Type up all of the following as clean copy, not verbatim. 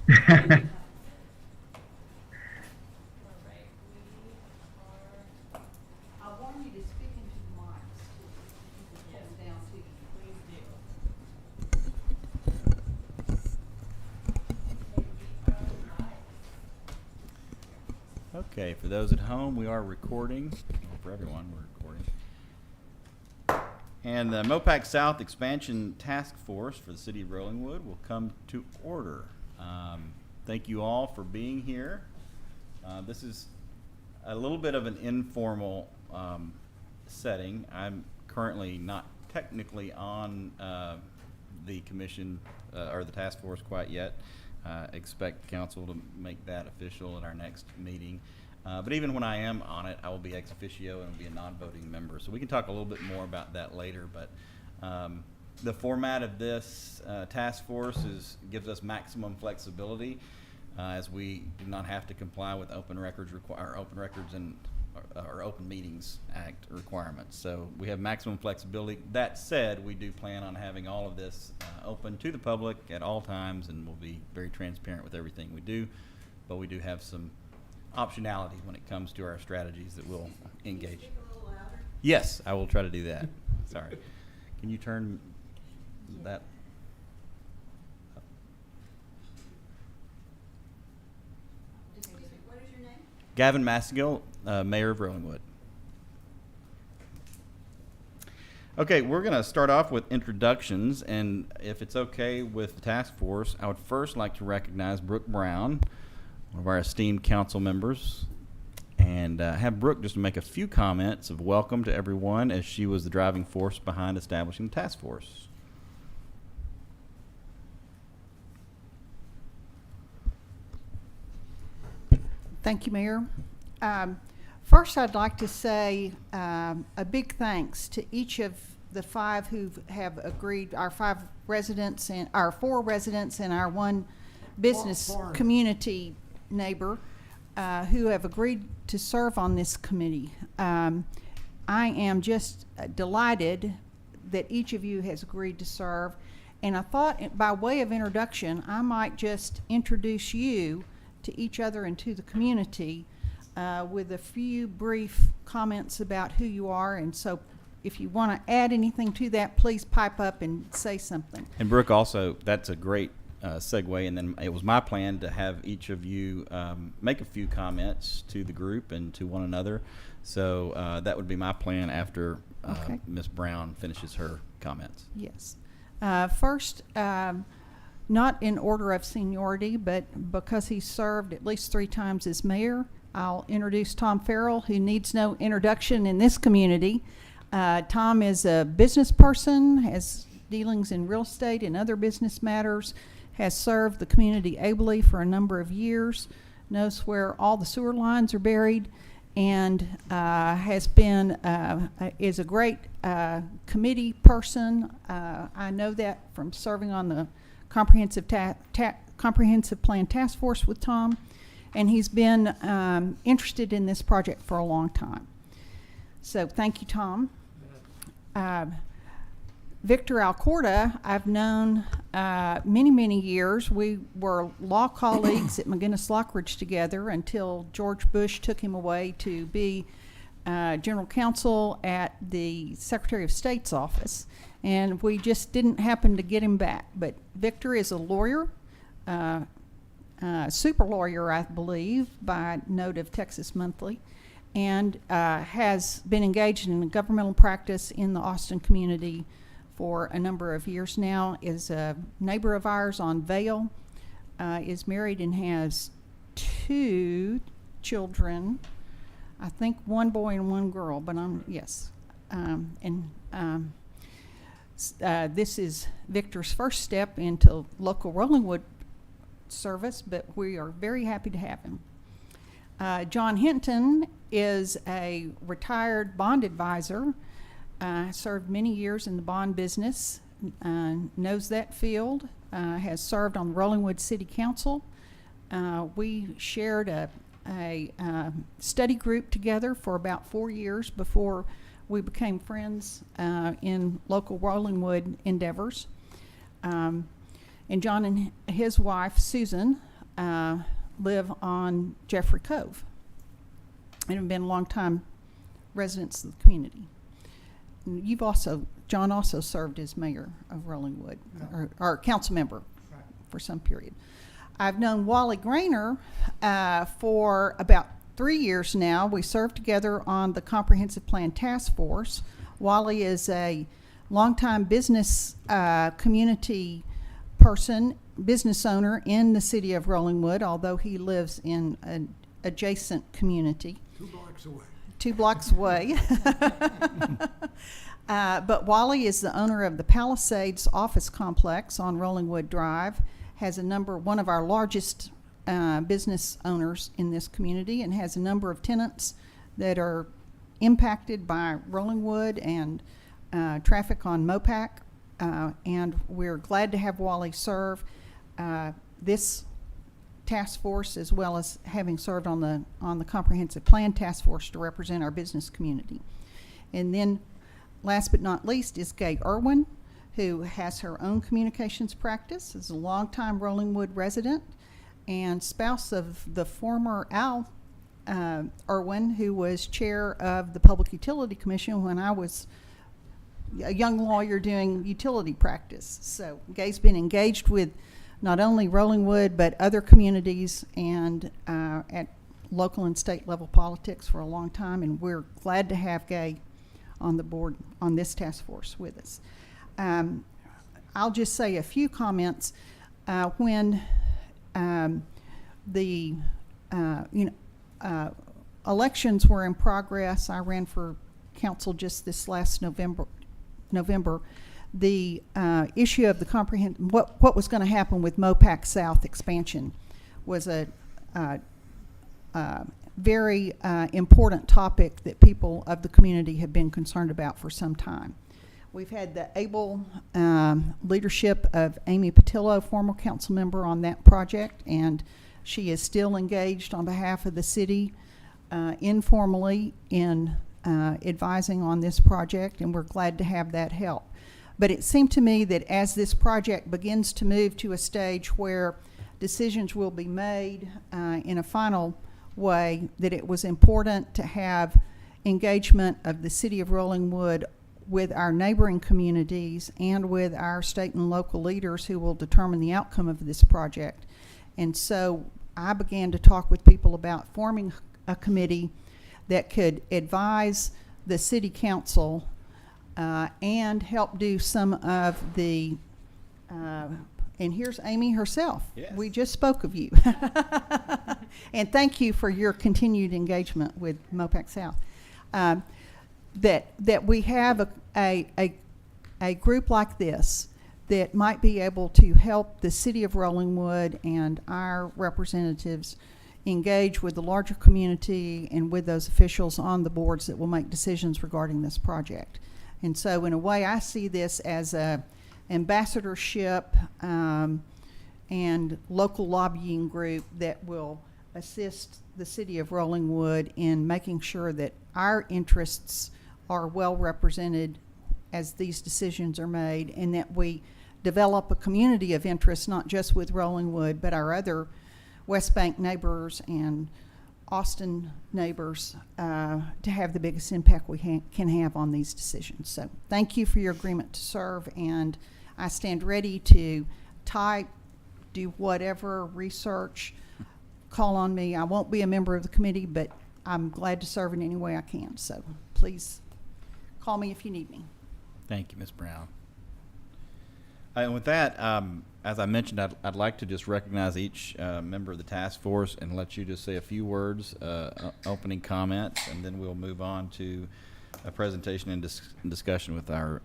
I want you to speak into the mics too. You can pull them down too. Please do. Okay, for those at home, we are recording. Well, for everyone, we're recording. And the MoPac South Expansion Task Force for the City of Rollingwood will come to order. Thank you all for being here. This is a little bit of an informal setting. I'm currently not technically on the commission or the task force quite yet. Expect council to make that official at our next meeting. But even when I am on it, I will be ex officio and will be a non-voting member. So we can talk a little bit more about that later. But the format of this task force gives us maximum flexibility as we do not have to comply with open records and or Open Meetings Act requirements. So we have maximum flexibility. That said, we do plan on having all of this open to the public at all times, and we'll be very transparent with everything we do. But we do have some optionality when it comes to our strategies that we'll engage. Speak a little louder. Yes, I will try to do that. Sorry. Can you turn that up? Excuse me, what is your name? Gavin Massigill, Mayor of Rollingwood. Okay, we're going to start off with introductions, and if it's okay with the task force, I would first like to recognize Brooke Brown, one of our esteemed council members, and have Brooke just make a few comments of welcome to everyone, as she was the driving force behind establishing the task force. Thank you, Mayor. First, I'd like to say a big thanks to each of the five who have agreed, our 5 residents and our 4 residents and our 1 business community neighbor who have agreed to serve on this committee. I am just delighted that each of you has agreed to serve, and I thought by way of introduction, I might just introduce you to each other and to the community with a few brief comments about who you are. And so if you want to add anything to that, please pipe up and say something. And Brooke, also, that's a great segue, and then it was my plan to have each of you make a few comments to the group and to one another. So that would be my plan after Okay. Ms. Brown finishes her comments. Yes. First, not in order of seniority, but because he served at least 3 times as mayor, I'll introduce Tom Farrell, who needs no introduction in this community. Tom is a business person, has dealings in real estate and other business matters, has served the community ably for a number of years, knows where all the sewer lines are buried, and has been is a great committee person. I know that from serving on the comprehensive plan task force with Tom, and he's been interested in this project for a long time. So thank you, Tom. Victor Alcorta, I've known many years. We were law colleagues at McGinnis Lockridge together until George Bush took him away to be general counsel at the Secretary of State's office. And we just didn't happen to get him back. But Victor is a lawyer, super lawyer, I believe, by note of Texas Monthly, and has been engaged in governmental practice in the Austin community for a number of years now, is a neighbor of ours on Vale, is married and has 2 children, I think 1 boy and 1 girl, but yes. This is Victor's first step into local Rollingwood service, but we are very happy to have him. John Hinton is a retired bond advisor, served many years in the bond business, knows that field, has served on the Rollingwood City Council. We shared a study group together for about 4 years before we became friends in local Rollingwood endeavors. And John and his wife, Susan, live on Jeffrey Cove and have been longtime residents of the community. And John also served as mayor of Rolling Wood, or council member for some period. I've known Wally Grainer for about 3 years now. We served together on the Comprehensive Plan Task Force. Wally is a longtime business community person, business owner in the city of Rolling Wood, although he lives in an adjacent community. 2 blocks away. 2 blocks away. But Wally is the owner of the Palisades office complex on Rolling Wood Drive, has one of our largest business owners in this community, and has a number of tenants that are impacted by Rolling Wood and traffic on MoPac. And we're glad to have Wally serve this task force, as well as having served on the Comprehensive Plan Task Force to represent our business community. And then last but not least is Gay Irwin, who has her own communications practice, is a longtime Rolling Wood resident and spouse of the former Al Irwin, who was chair of the Public Utility Commission when I was a young lawyer doing utility practice. So Gay's been engaged with not only Rolling Wood, but other communities and at local and state level politics for a long time, and we're glad to have Gay on the board on this task force with us. I'll just say a few comments. When the elections were in progress, I ran for council just this last November. The issue of the what was going to happen with MoPac South expansion was a very important topic that people of the community have been concerned about for some time. We've had the able leadership of Amy Patillo, former council member, on that project, and she is still engaged on behalf of the city informally in advising on this project, and we're glad to have that help. But it seemed to me that as this project begins to move to a stage where decisions will be made in a final way, that it was important to have engagement of the city of Rolling Wood with our neighboring communities and with our state and local leaders who will determine the outcome of this project. And so I began to talk with people about forming a committee that could advise the city council and help do some of the and here's Amy herself. Yes. We just spoke of you. And thank you for your continued engagement with MoPac South. That we have a group like this that might be able to help the city of Rolling Wood and our representatives engage with the larger community and with those officials on the boards that will make decisions regarding this project. And so in a way, I see this as a ambassadorship and local lobbying group that will assist the city of Rolling Wood in making sure that our interests are well represented as these decisions are made, and that we develop a community of interest, not just with Rolling Wood, but our other West Bank neighbors and Austin neighbors to have the biggest impact we can have on these decisions. So thank you for your agreement to serve, and I stand ready to type, do whatever research, call on me. I won't be a member of the committee, but I'm glad to serve in any way I can. So please call me if you need me. Thank you, Ms. Brown. And with that, as I mentioned, I'd like to just recognize each member of the task force and let you just say a few words, opening comments, and then we'll move on to a presentation and discussion with our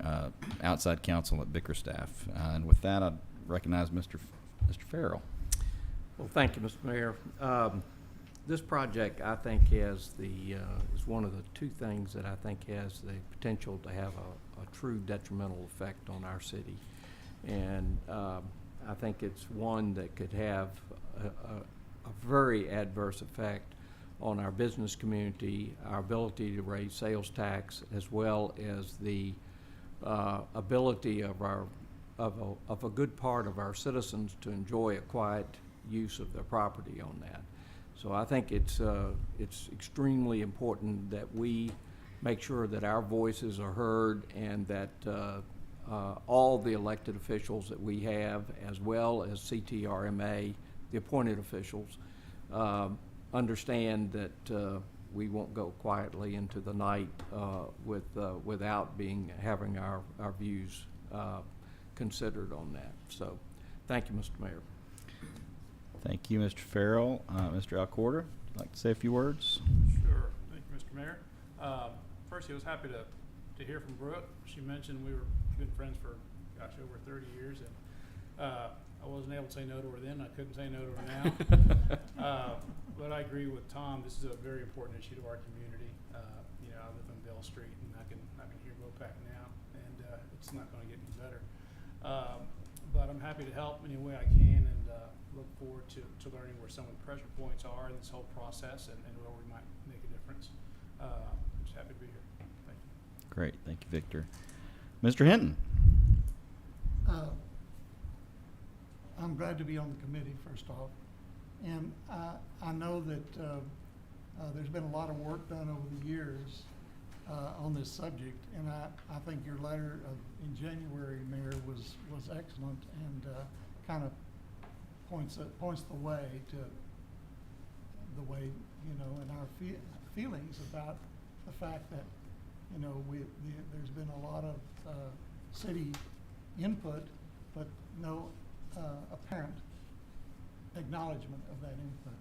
outside counsel at Bickerstaff. And with that, I'd recognize Mr. Farrell. Well, thank you, Mr. Mayor. This project, I think, has is one of the two things that I think has the potential to have a true detrimental effect on our city. And I think it's one that could have a very adverse effect on our business community, our ability to raise sales tax, as well as the ability of a good part of our citizens to enjoy a quiet use of their property on that. So I think it's extremely important that we make sure that our voices are heard and that all the elected officials that we have, as well as CTRMA, the appointed officials, understand that we won't go quietly into the night without having our views considered on that. So, thank you, Mr. Mayor. Thank you, Mr. Farrell. Mr. Alcorta, would you like to say a few words? Sure. Thank you, Mr. Mayor. First, I was happy to hear from Brooke. She mentioned we were good friends for, gosh, over 30 years, and I wasn't able to say no to her then. I couldn't say no to her now. But I agree with Tom. This is a very important issue to our community. You know, I live on Bell Street, and I can hear MoPac now, and it's not going to get any better. But I'm happy to help any way I can, and look forward to learning where some of the pressure points are in this whole process and where we might make a difference. I'm just happy to be here. Thank you. Great. Thank you, Victor. Mr. Hinton. I'm glad to be on the committee, first off. And I know that there's been a lot of work done over the years on this subject, and I think your letter in January, Mayor, was excellent and kind of points the way to the way, you know, and our feelings about the fact that, you know, there's been a lot of city input, but no apparent acknowledgement of that input.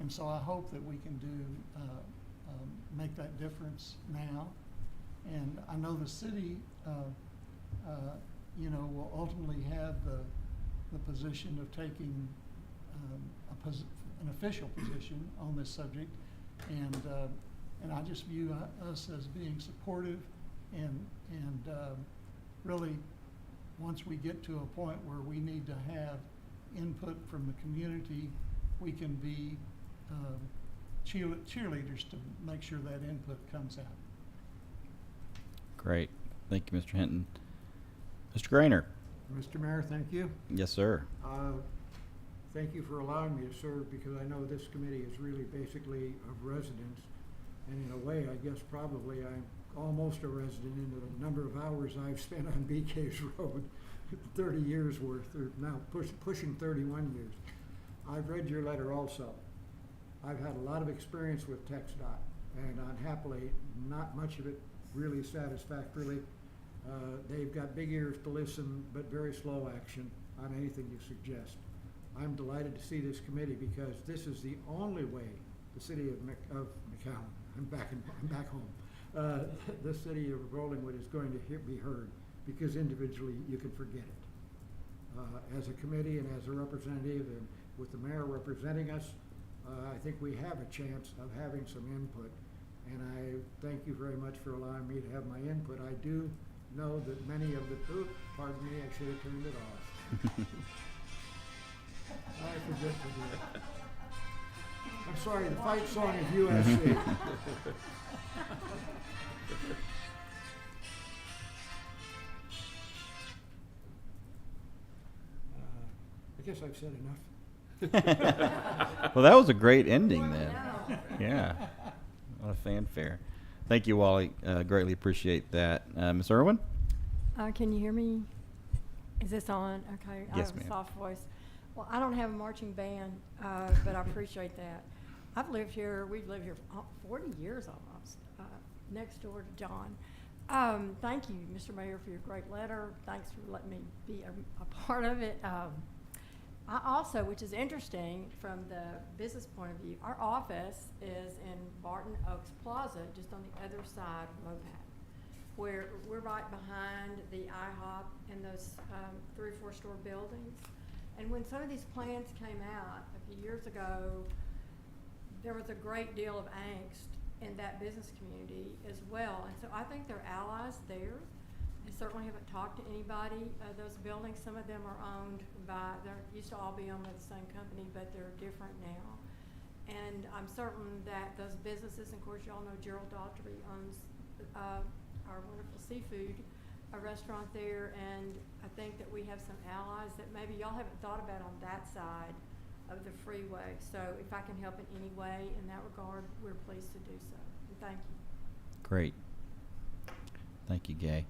And so I hope that we can do make that difference now. And I know the city, you know, will ultimately have the position of taking an official position on this subject, and I just view us as being supportive, and really, once we get to a point where we need to have input from the community, we can be cheerleaders to make sure that input comes out. Great. Thank you, Mr. Hinton. Mr. Grainer. Mr. Mayor, thank you. Yes, sir. Thank you for allowing me to serve, because I know this committee is really basically of residents. And in a way, I guess probably I'm almost a resident in the number of hours I've spent on BK's Road, 30 years worth, or now pushing 31 years. I've read your letter also. I've had a lot of experience with TxDOT, and unhappily, not much of it really satisfactorily. They've got big ears to listen, but very slow action on anything you suggest. I'm delighted to see this committee, because this is the only way the city of McAllen, I'm back home. The city of Rollingwood is going to be heard, because individually you can forget it. As a committee and as a representative, and with the mayor representing us, I think we have a chance of having some input. And I thank you very much for allowing me to have my input. I do know that many of the, pardon me, I should have turned it off. I forget to do it. I'm sorry, the fight song is USC. I guess I've said enough. Well, that was a great ending then. Yeah. What a fanfare. Thank you, Wally. Greatly appreciate that. Ms. Irwin? Can you hear me? Is this on? Okay. Yes, I have ma'am. a soft voice. Well, I don't have a marching band, but I appreciate that. I've lived here, we've lived here for 40 years almost, next door to John. Thank you, Mr. Mayor, for your great letter. Thanks for letting me be a part of it. I also, which is interesting from the business point of view, our office is in Barton Oaks Plaza, just on the other side of MoPac, where we're right behind the IHOP and those 3 or 4 store buildings. And when some of these plans came out a few years ago, there was a great deal of angst in that business community as well. And so I think they're allies there. I certainly haven't talked to anybody. Those buildings, some of them are owned by, they used to all be owned by the same company, but they're different now. And I'm certain that those businesses, and of course y'all know Gerald Daughtry owns our wonderful seafood, a restaurant there, and I think that we have some allies that maybe y'all haven't thought about on that side of the freeway. So if I can help in any way in that regard, we're pleased to do so. And thank you. Great. Thank you, Gay.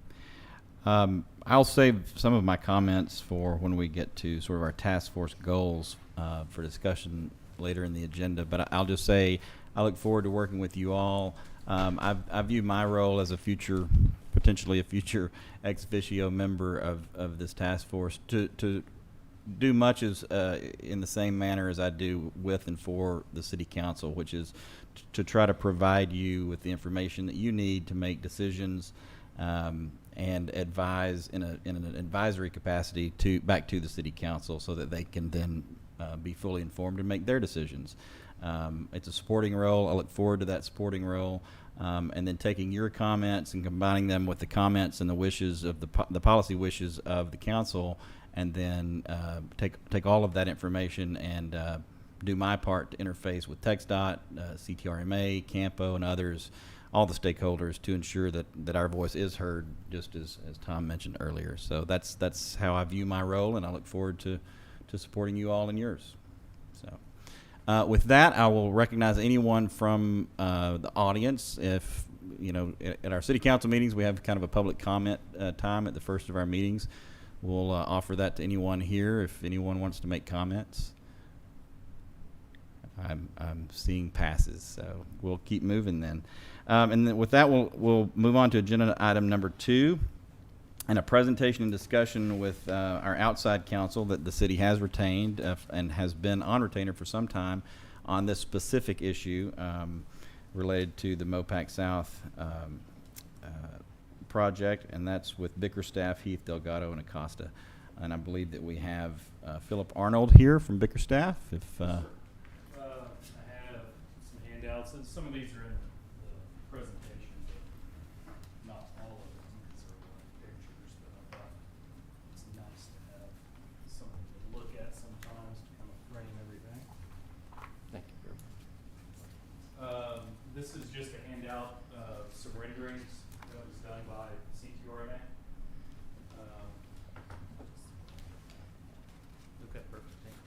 I'll save some of my comments for when we get to sort of our task force goals for discussion later in the agenda, but I'll just say I look forward to working with you all. I view my role as potentially a future ex officio member of this task force to do much as in the same manner as I do with and for the city council, which is to try to provide you with the information that you need to make decisions and advise in an advisory capacity back to the city council so that they can then be fully informed and make their decisions. It's a supporting role. I look forward to that supporting role. And then taking your comments and combining them with the comments and the wishes of the policy wishes of the council, and then take all of that information and do my part to interface with TxDOT, CTRMA, Campo, and others, all the stakeholders, to ensure that our voice is heard, just as Tom mentioned earlier. So that's how I view my role, and I look forward to supporting you all in yours. So with that, I will recognize anyone from the audience. If, at our city council meetings, we have kind of a public comment time at the first of our meetings. We'll offer that to anyone here if anyone wants to make comments. I'm seeing passes, so we'll keep moving then. And then with that, we'll move on to agenda item number 2, and a presentation and discussion with our outside counsel that the city has retained and has been on retainer for some time on this specific issue related to the MoPac South project, and that's with Bickerstaff, Heath, Delgado, and Acosta. And I believe that we have Philip Arnold here from Bickerstaff. I have some handouts, and some of these are in the presentation, but not all of them, because there are a lot of pictures, but I thought it's nice to have something to look at sometimes to kind of frame everything. Thank you very much. This is just a handout of some renderings that was done by CTRMA. Okay, perfect. Thank you.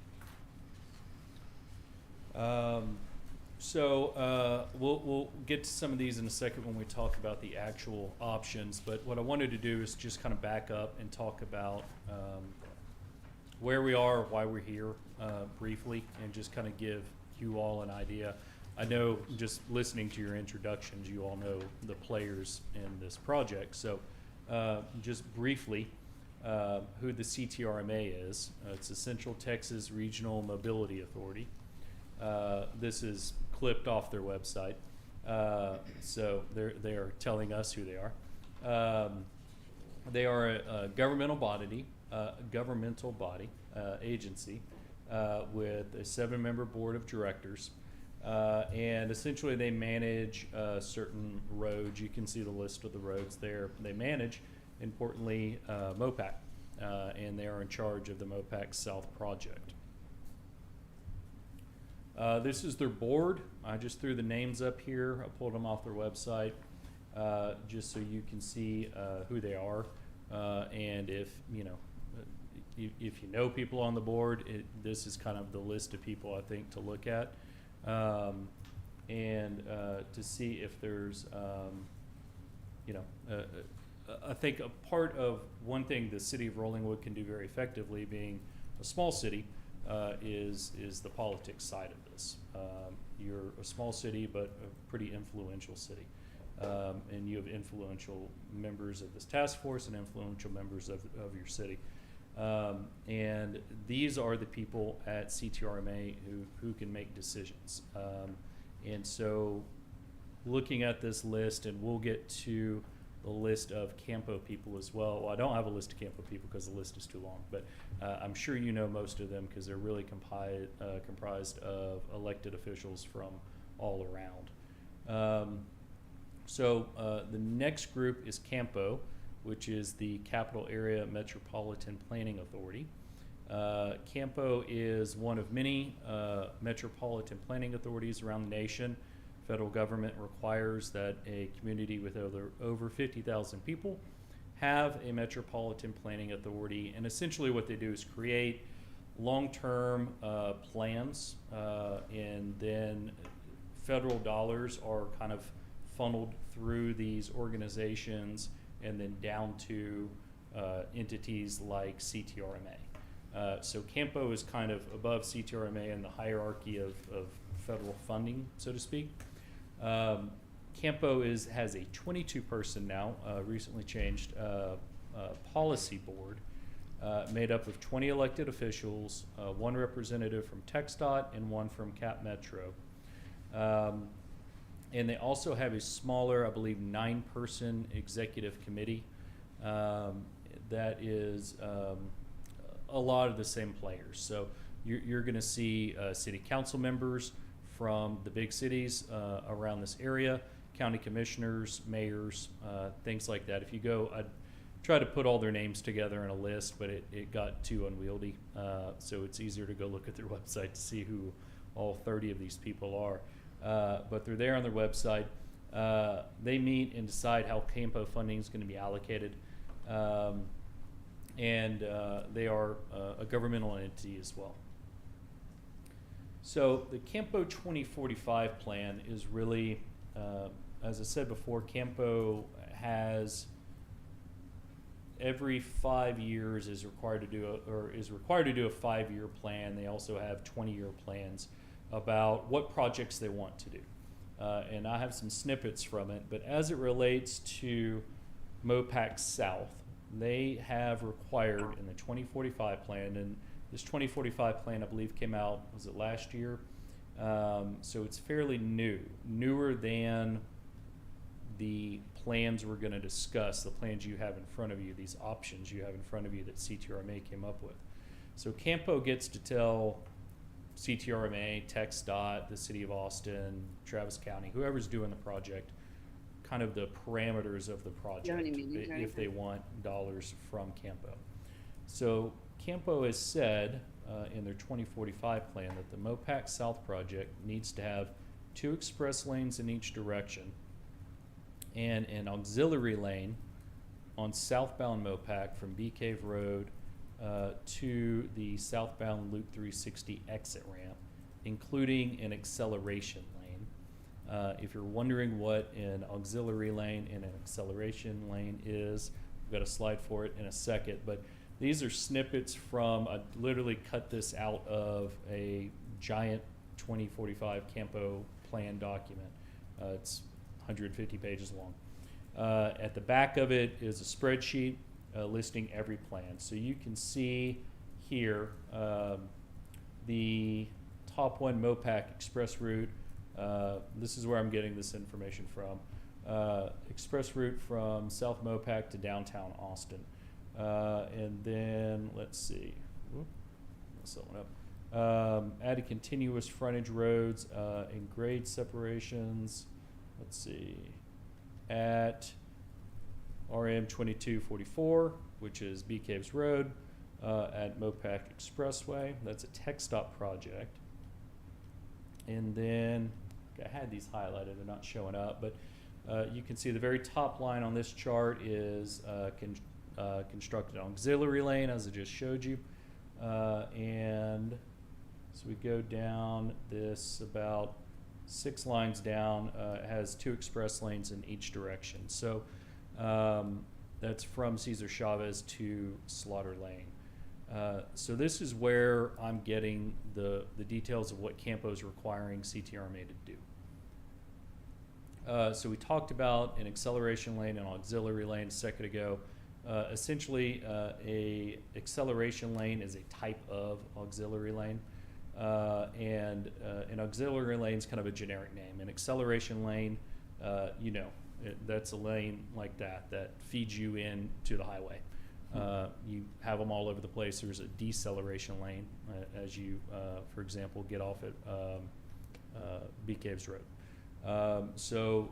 So we'll get to some of these in a second when we talk about the actual options. But what I wanted to do is just kind of back up and talk about where we are, why we're here briefly, and just kind of give you all an idea. I know just listening to your introductions, you all know the players in this project. So just briefly, who the CTRMA is. It's the Central Texas Regional Mobility Authority. This is clipped off their website. So they are telling us who they are. They are a governmental body, agency with a 7-member board of directors. And essentially they manage certain roads. You can see the list of the roads there. They manage, importantly, MoPac, and they are in charge of the MoPac South project. This is their board. I just threw the names up here. I pulled them off their website just so you can see who they are. And if you know people on the board, this is kind of the list of people I think to look at. And to see if there's, I think a part of one thing the city of Rollingwood can do very effectively, being a small city, is the politics side of this. You're a small city, but a pretty influential city. And you have influential members of this task force and influential members of your city. And these are the people at CTRMA who can make decisions. And so looking at this list, and we'll get to the list of Campo people as well. Well, I don't have a list of Campo people because the list is too long, but I'm sure you know most of them because they're really comprised of elected officials from all around. So the next group is Campo, which is the Capital Area Metropolitan Planning Authority. Campo is one of many metropolitan planning authorities around the nation. Federal government requires that a community with over 50,000 people have a metropolitan planning authority, and essentially what they do is create long-term plans, and then federal dollars are kind of funneled through these organizations and then down to entities like CTRMA. So Campo is kind of above CTRMA in the hierarchy of federal funding, so to speak. Campo has a 22-person now, recently changed, policy board made up of 20 elected officials, one representative from TxDOT and one from Cap Metro. And they also have a smaller, I believe, 9-person executive committee that is a lot of the same players. So you're going to see city council members from the big cities around this area, county commissioners, mayors, things like that. If you go, I'd try to put all their names together in a list, but it got too unwieldy. So it's easier to go look at their website to see who all 30 of these people are. But they're there on their website. They meet and decide how Campo funding is going to be allocated. And they are a governmental entity as well. So the Campo 2045 plan is really, as I said before, Campo has every 5 years is required to do a 5-year plan. They also have 20-year plans about what projects they want to do. And I have some snippets from it, but as it relates to MoPac South, they have required in the 2045 plan, and this 2045 plan I believe came out, was it last year? So it's fairly new, newer than the plans we're going to discuss, the plans you have in front of you, these options you have in front of you that CTRMA came up with. So Campo gets to tell CTRMA, TxDOT, the City of Austin, Travis County, whoever's doing the project, kind of the parameters of the project if they want dollars from Campo. So Campo has said in their 2045 plan that the MoPac South project needs to have 2 express lanes in each direction and an auxiliary lane on southbound MoPac from Bee Cave Road to the southbound Loop 360 exit ramp, including an acceleration lane. If you're wondering what an auxiliary lane and an acceleration lane is, I've got a slide for it in a second, but these are snippets from, I literally cut this out of a giant 2045 Campo plan document. It's 150 pages long. At the back of it is a spreadsheet listing every plan. So you can see here the top one, MoPac Express Route. This is where I'm getting this information from. Express route from South MoPac to downtown Austin. And then, let's see. Whoop, mess that one up. Added continuous frontage roads and grade separations. Let's see. At RM 2244, which is Bee Caves Road, at MoPac Expressway. That's a TxDOT project. And then, I had these highlighted, they're not showing up, but you can see the very top line on this chart is constructed auxiliary lane, as I just showed you. And so we go down this about 6 lines down, it has 2 express lanes in each direction. So that's from Cesar Chavez to Slaughter Lane. So this is where I'm getting the details of what Campo is requiring CTRMA to do. So we talked about an acceleration lane and auxiliary lane a second ago. Essentially, a acceleration lane is a type of auxiliary lane. And an auxiliary lane is kind of a generic name. An acceleration lane, that's a lane like that feeds you into the highway. You have them all over the place. There's a deceleration lane as you, for example, get off at Bee Caves Road. So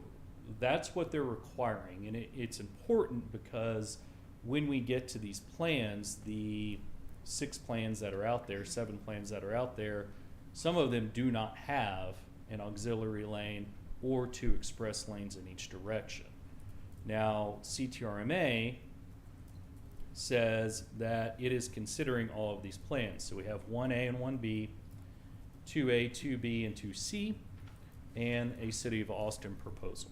that's what they're requiring. And it's important because when we get to these plans, the 6 plans that are out there, 7 plans that are out there, some of them do not have an auxiliary lane or 2 express lanes in each direction. Now, CTRMA says that it is considering all of these plans. So we have 1A and 1B, 2A, 2B, and 2C, and a City of Austin proposal.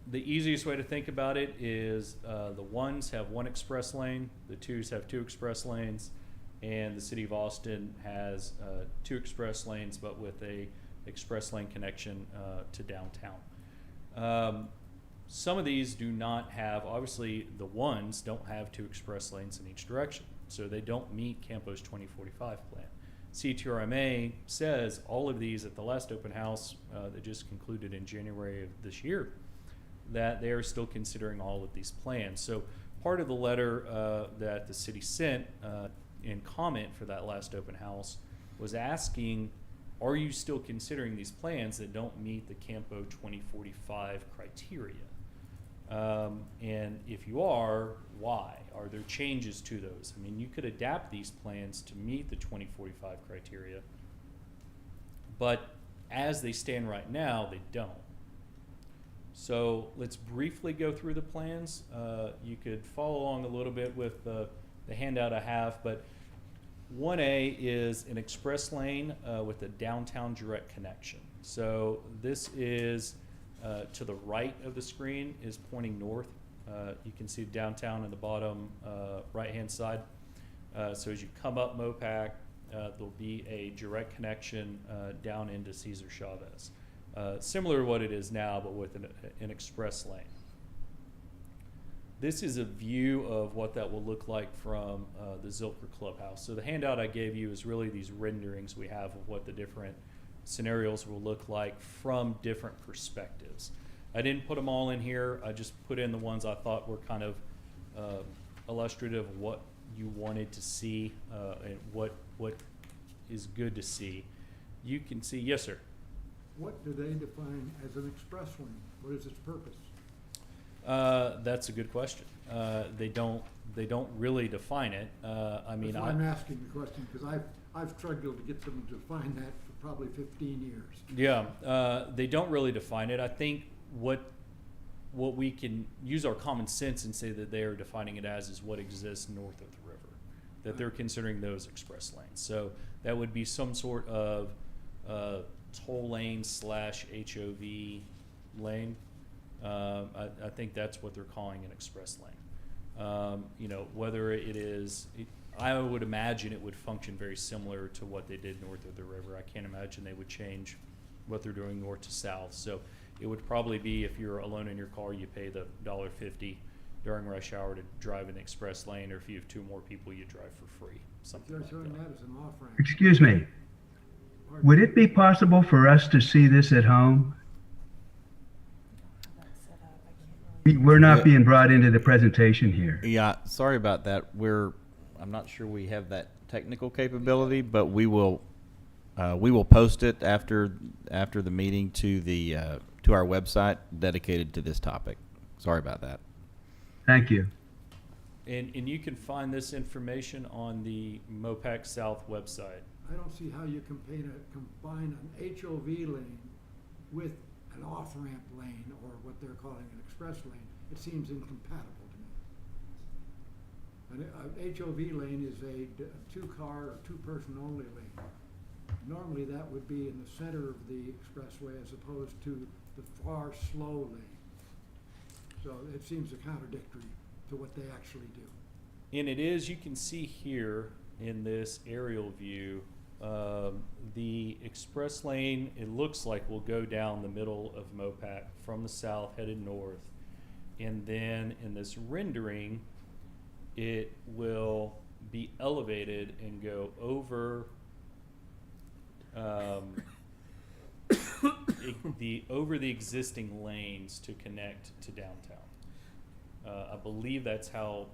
The easiest way to think about it is the ones have one express lane, the twos have two express lanes, and the City of Austin has two express lanes, but with a express lane connection to downtown. Some of these do not have, obviously the ones don't have two express lanes in each direction, so they don't meet Campo's 2045 plan. CTRMA says all of these at the last open house that just concluded in January of this year, that they are still considering all of these plans. So part of the letter that the city sent in comment for that last open house was asking, are you still considering these plans that don't meet the Campo 2045 criteria? And if you are, why? Are there changes to those? I mean, you could adapt these plans to meet the 2045 criteria, but as they stand right now, they don't. So let's briefly go through the plans. You could follow along a little bit with the handout I have, but 1A is an express lane with a downtown direct connection. So this is to the right of the screen is pointing north. You can see downtown in the bottom right-hand side. So as you come up MoPac, there'll be a direct connection down into Cesar Chavez. Similar to what it is now, but with an express lane. This is a view of what that will look like from the Zilker Clubhouse. So the handout I gave you is really these renderings we have of what the different scenarios will look like from different perspectives. I didn't put them all in here. I just put in the ones I thought were kind of illustrative of what you wanted to see and what is good to see. You can see, yes, sir. What do they define as an express lane? What is its purpose? That's a good question. They don't really define it. I mean, That's why I'm asking the question, because I've struggled to get them to define that for probably 15 years. Yeah, they don't really define it. I think what we can use our common sense and say that they are defining it as is what exists north of the river, that they're considering those express lanes. So that would be some sort of toll lane / HOV lane. I think that's what they're calling an express lane. You know, whether it is, I would imagine it would function very similar to what they did north of the river. I can't imagine they would change what they're doing north to south. So it would probably be, if you're alone in your car, you pay the $1.50 during rush hour to drive in the express lane, or if you have two more people, you drive for free. Something They're like showing that. that as an off-ramp. Excuse me, would it be possible for us to see this at home? We're not being brought into the presentation here. Yeah, sorry about that. I'm not sure we have that technical capability, but we will post it after the meeting to our website dedicated to this topic. Sorry about that. Thank you. And you can find this information on the MoPac South website. I don't see how you combine an HOV lane with an off-ramp lane, or what they're calling an express lane. It seems incompatible to me. An HOV lane is a two-car or two-person only lane. Normally that would be in the center of the expressway as opposed to the far slow lane. So it seems contradictory to what they actually do. And it is, you can see here in this aerial view, the express lane, it looks like will go down the middle of MoPac from the south headed north. And then in this rendering, it will be elevated and go over over the existing lanes to connect to downtown. I believe that's how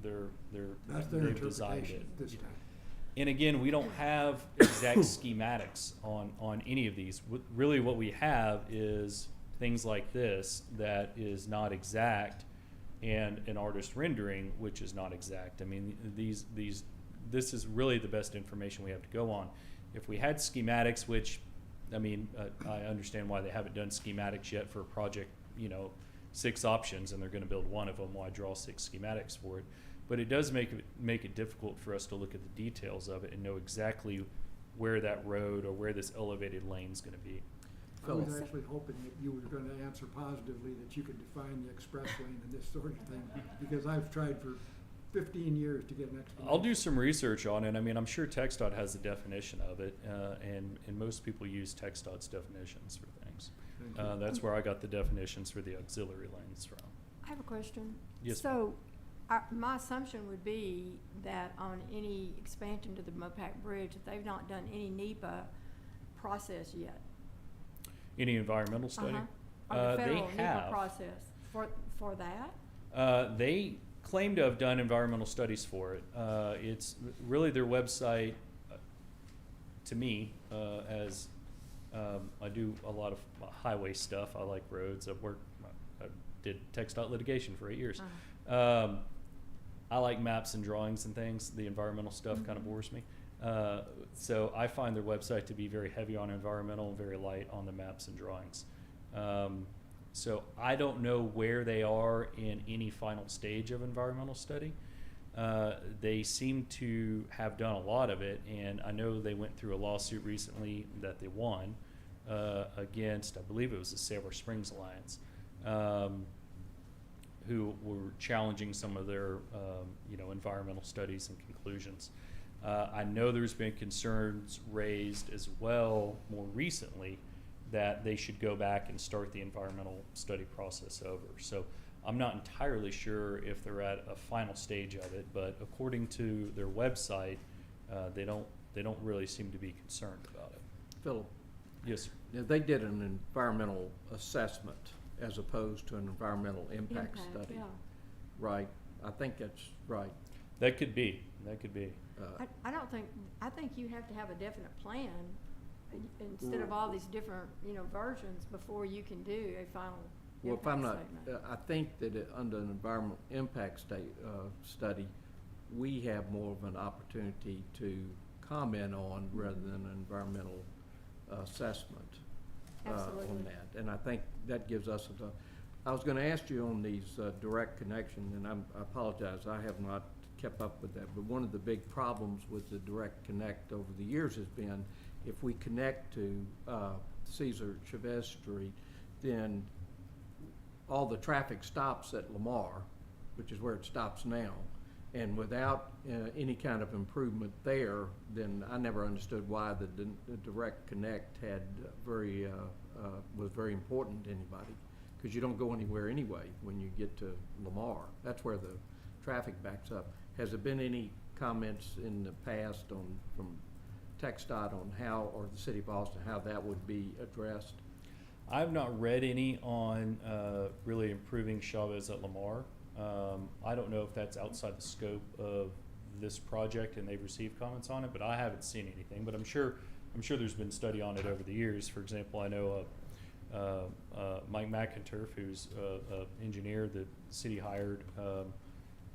they've designed it. This time. And again, we don't have exact schematics on any of these. Really what we have is things like this that is not exact, and an artist rendering which is not exact. I mean, this is really the best information we have to go on. If we had schematics, which, I mean, I understand why they haven't done schematics yet for a project, you know, 6 options and they're going to build one of them, why draw 6 schematics for it? But it does make it difficult for us to look at the details of it and know exactly where that road or where this elevated lane is going to be. I was Philip. actually hoping that you were gonna answer positively, that you could define the express lane and this sort of thing, because I've tried for 15 years to get an explanation. I'll do some research on it. I mean, I'm sure TxDOT has a definition of it, and most people use TxDOT's definitions for things. Thank you. That's where I got the definitions for the auxiliary lanes from. I have a question. Yes, So, my assumption would be that on any expansion to the MoPac Bridge, that they've not done any NEPA process yet. Any environmental study? Or the They federal NEPA have. process for that? They claim to have done environmental studies for it. It's really their website, to me, as I do a lot of highway stuff. I like roads. I did TxDOT litigation for 8 years. I like maps and drawings and things. The environmental stuff kind of bores me. So I find their website to be very heavy on environmental and very light on the maps and drawings. So I don't know where they are in any final stage of environmental study. They seem to have done a lot of it, and I know they went through a lawsuit recently that they won against, I believe it was the Sailor Springs Alliance, who were challenging some of their environmental studies and conclusions. I know there's been concerns raised as well more recently that they should go back and start the environmental study process over. So I'm not entirely sure if they're at a final stage of it, but according to their website, they don't really seem to be concerned about it. Philip, Yes, sir. now, they did an environmental assessment as opposed to an environmental impact study, Yeah. right? I think that's right. That could be. That could be. I think you have to have a definite plan instead of all these different, versions before you can do a final Well, if I'm impact not, statement. I think that under an environmental impact study, we have more of an opportunity to comment on rather than an environmental assessment on Absolutely. that. And I think that gives us I was gonna ask you on these direct connection, and I apologize, I have not kept up with that, but one of the big problems with the direct connect over the years has been if we connect to Cesar Chavez Street, then all the traffic stops at Lamar, which is where it stops now. And without any kind of improvement there, then I never understood why the direct connect was very important to anybody. Because you don't go anywhere anyway when you get to Lamar. That's where the traffic backs up. Has there been any comments in the past from TxDOT on how, or the city of Austin, how that would be addressed? I've not read any on really improving Chavez at Lamar. I don't know if that's outside the scope of this project and they've received comments on it, but I haven't seen anything. But I'm sure there's been study on it over the years. For example, I know Mike McInturf, who's an engineer that the city hired,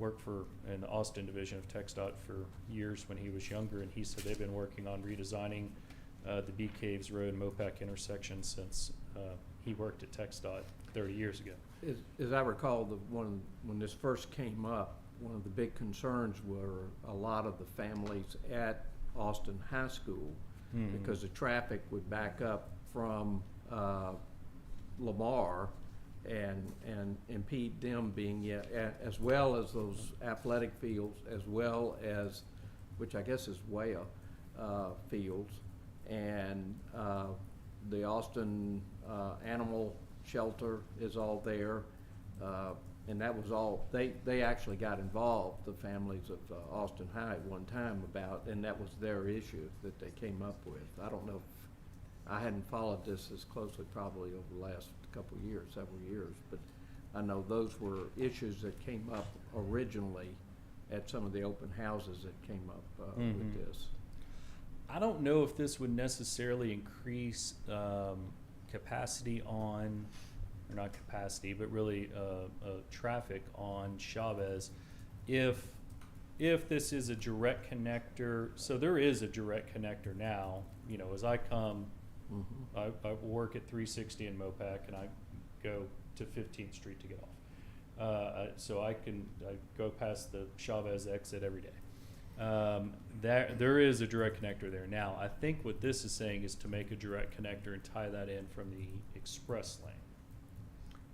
worked for in the Austin division of TxDOT for years when he was younger, and he said they've been working on redesigning the Bee Caves Road MoPac intersection since he worked at TxDOT 30 years ago. As I recall, when this first came up, one of the big concerns were a lot of the families at Austin High School because the traffic would back up from Lamar and impede them being, as well as those athletic fields, as well as, which I guess is Waya fields, and the Austin Animal Shelter is all there, and that was all, they actually got involved, the families of Austin High at one time about, and that was their issue that they came up with. I don't know if, I hadn't followed this as closely probably over the last couple of years, several years, but I know those were issues that came up originally at some of the open houses that came up with this. I don't know if this would necessarily increase capacity on, or not capacity, but really traffic on Chavez if this is a direct connector. So there is a direct connector now. As I come, I work at 360 in MoPac, and I go to 15th Street to get off. So I go past the Chavez exit every day. There is a direct connector there. Now, I think what this is saying is to make a direct connector and tie that in from the express lane.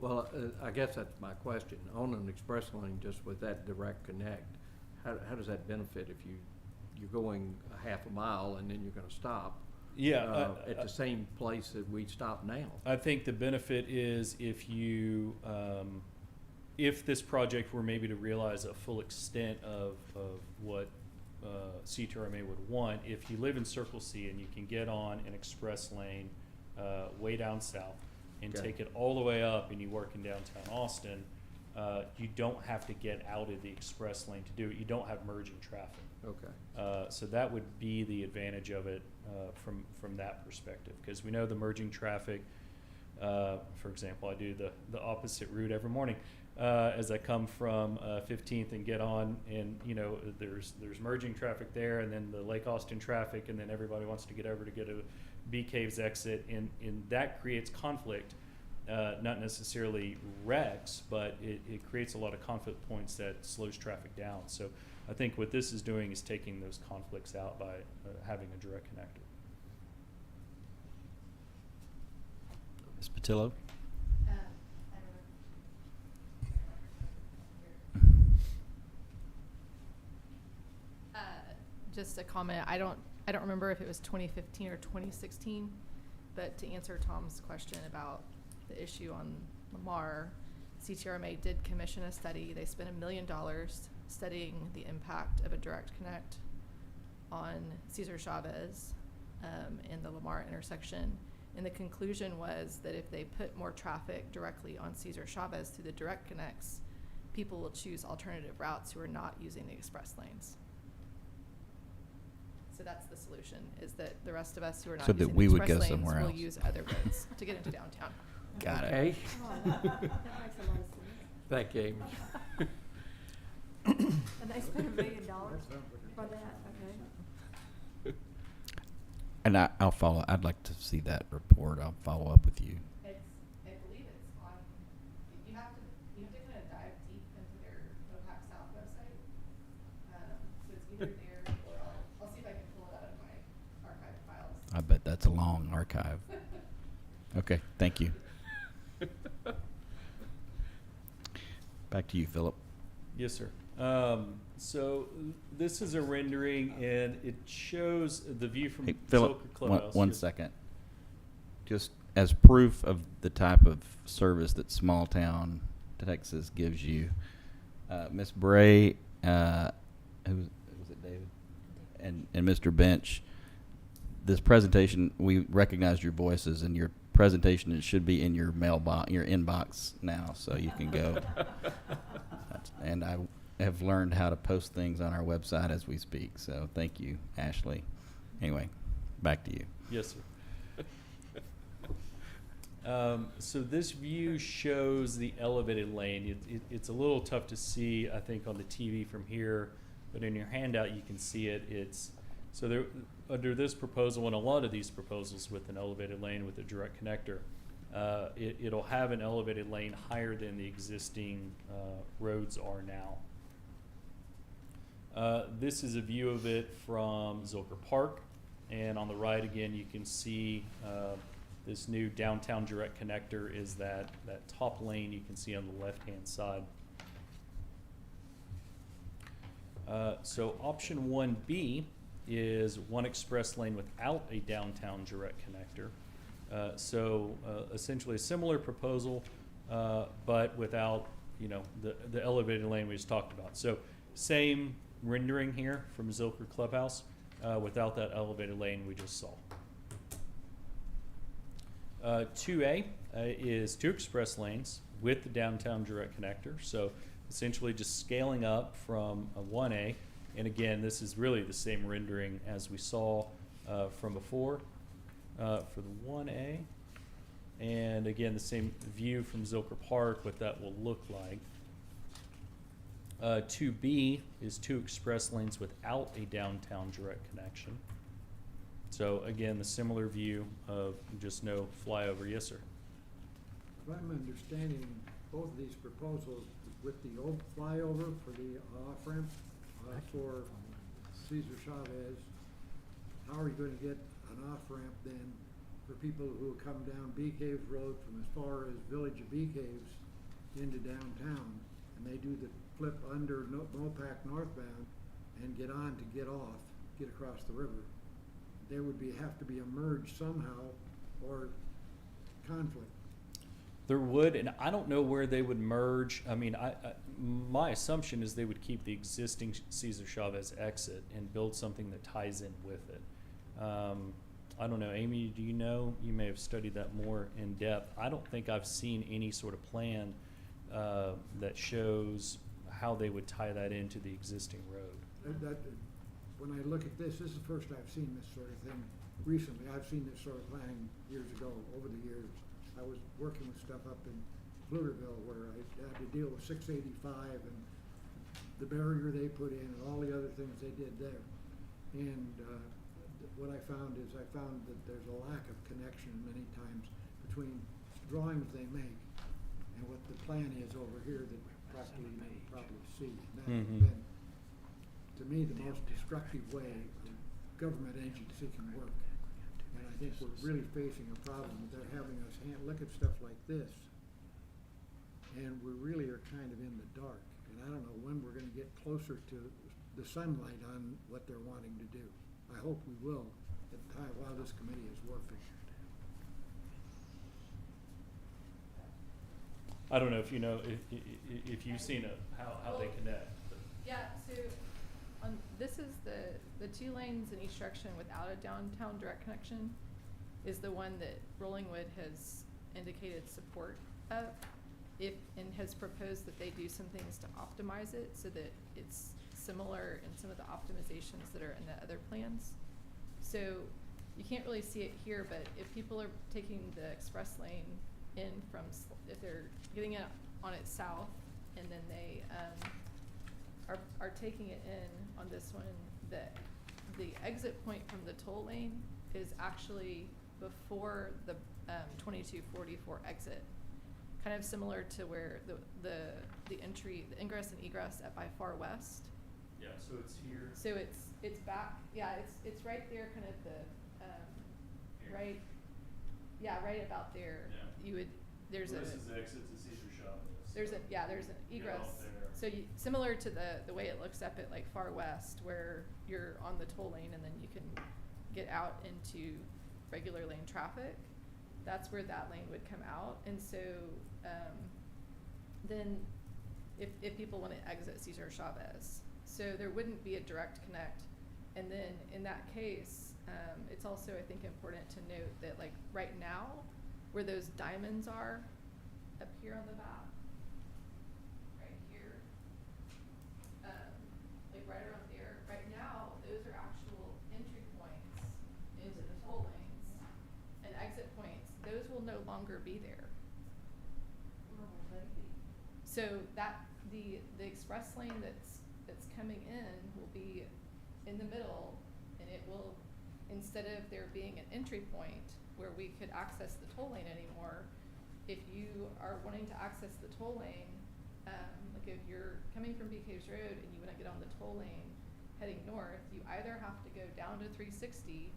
Well, I guess that's my question. On an express lane, just with that direct connect, how does that benefit if you're going a half a mile and then you're gonna stop? Yeah, At the same place that we stop now? I think the benefit is if you, if this project were maybe to realize a full extent of what CTRMA would want, if you live in Circle C and you can get on an express lane way down south and Okay. take it all the way up and you work in downtown Austin, you don't have to get out of the express lane to do it. You don't have merging traffic. Okay. So that would be the advantage of it from that perspective, because we know the merging traffic. For example, I do the opposite route every morning as I come from 15th and get on, and there's merging traffic there, and then the Lake Austin traffic, and then everybody wants to get over to get a Bee Caves exit, and that creates conflict. Not necessarily wrecks, but it creates a lot of conflict points that slows traffic down. So I think what this is doing is taking those conflicts out by having a direct connector. Ms. Patillo? Just a comment. I don't remember if it was 2015 or 2016, but to answer Tom's question about the issue on Lamar, CTRMA did commission a study. They spent $1 million studying the impact of a direct connect on Cesar Chavez in the Lamar intersection. And the conclusion was that if they put more traffic directly on Cesar Chavez through the direct connects, people will choose alternative routes who are not using the express lanes. So that's the solution, is that the rest of us who are not So that using we the would express go lanes somewhere will else. use other roads to get into downtown. Got it. Okay. Oh, that makes a lot of sense. Thank you, Amy. And they spent $1 million for that, okay? And I'll follow. I'd like to see that report. I'll follow up with you. I believe it's on, you have to kind of dive deep into their MoPac South website. So it's either there or I'll see if I can pull it out of my archive files. I bet that's a long archive. Okay, thank you. Back to you, Philip. Yes, sir. So this is a rendering, and it shows the view from Hey, Philip, Zilker Clubhouse. one Yes. second. Just as proof of the type of service that small town Texas gives you, Miss Bray, who was it, David? And Mr. Bench, this presentation, we recognized your voices, and your presentation, it should be in your mailbox, your inbox now, so you can go. And I have learned how to post things on our website as we speak, so thank you, Ashley. Anyway, back to you. Yes, sir. So this view shows the elevated lane. It's a little tough to see, I think, on the TV from here, but in your handout you can see it. So there, under this proposal and a lot of these proposals with an elevated lane with a direct connector, it'll have an elevated lane higher than the existing roads are now. This is a view of it from Zilker Park, and on the right again you can see this new downtown direct connector is that top lane you can see on the left hand side. So option 1B is one express lane without a downtown direct connector. Essentially a similar proposal, but without the elevated lane we just talked about. So same rendering here from Zilker Clubhouse without that elevated lane we just saw. 2A is two express lanes with the downtown direct connector. So essentially just scaling up from a 1A. And again, this is really the same rendering as we saw from before for the 1A. And again, the same view from Zilker Park, what that will look like. 2B is two express lanes without a downtown direct connection. So again, the similar view of just no flyover. Yes, sir. I'm understanding both of these proposals with the old flyover for the off-ramp for Cesar Chavez, how are you gonna get an off-ramp then for people who come down Bee Caves Road from as far as Village of Bee Caves into downtown, and they do the flip under MoPac northbound and get on to get off, get across the river? They would have to be merged somehow or conflict. There would, and I don't know where they would merge. I mean, my assumption is they would keep the existing Cesar Chavez exit and build something that ties in with it. I don't know, Amy, do you know? You may have studied that more in depth. I don't think I've seen any sort of plan that shows how they would tie that into the existing road. When I look at this is the first I've seen this sort of thing recently. I've seen this sort of planning years ago, over the years. I was working with stuff up in Pflugerville where I had to deal with 685 and the barrier they put in and all the other things they did there. And what I found that there's a lack of connection many times between drawings they make and what the plan is over here that practically you never probably see. And that has been, to me, the most destructive way a government agency can work. And I think we're really facing a problem. They're having us look at stuff like this, and we really are kind of in the dark. And I don't know when we're going to get closer to the sunlight on what they're wanting to do. I hope we will at the time while this committee is working. I don't know if you know, if you've seen how they connect. Yeah, so this is the 2 lanes in each direction without a downtown direct connection is the one that Rollingwood has indicated support of and has proposed that they do some things to optimize it so that it's similar in some of the optimizations that are in the other plans. So you can't really see it here, but if people are taking the express lane in from, if they're getting it on its south and then they are taking it in on this one, the exit point from the toll lane is actually before the 2244 exit, kind of similar to where the ingress and egress at by Far West. Yeah, so it's here. So it's back. Yeah, it's right there, kind of the right. Yeah, right about there. Yeah. You would there's This a is the exit to Cesar Chavez. there's an Get off egress. there. So similar to the way it looks up at like Far West, where you're on the toll lane and then you can get out into regular lane traffic. That's where that lane would come out. And so then if people want to exit Cesar Chavez, so there wouldn't be a direct connect. And then in that case, it's also, I think, important to note that like right now, where those diamonds are up here on the map, right here, like right around there, right now, those are actual entry points into the toll lanes and exit points. Those will no longer be there. Where will they be? So that the express lane that's coming in will be in the middle, and it will, instead of there being an entry point where we could access the toll lane anymore, if you are wanting to access the toll lane, like if you're coming from Bee Caves Road and you want to get on the toll lane heading north, you either have to go down to 360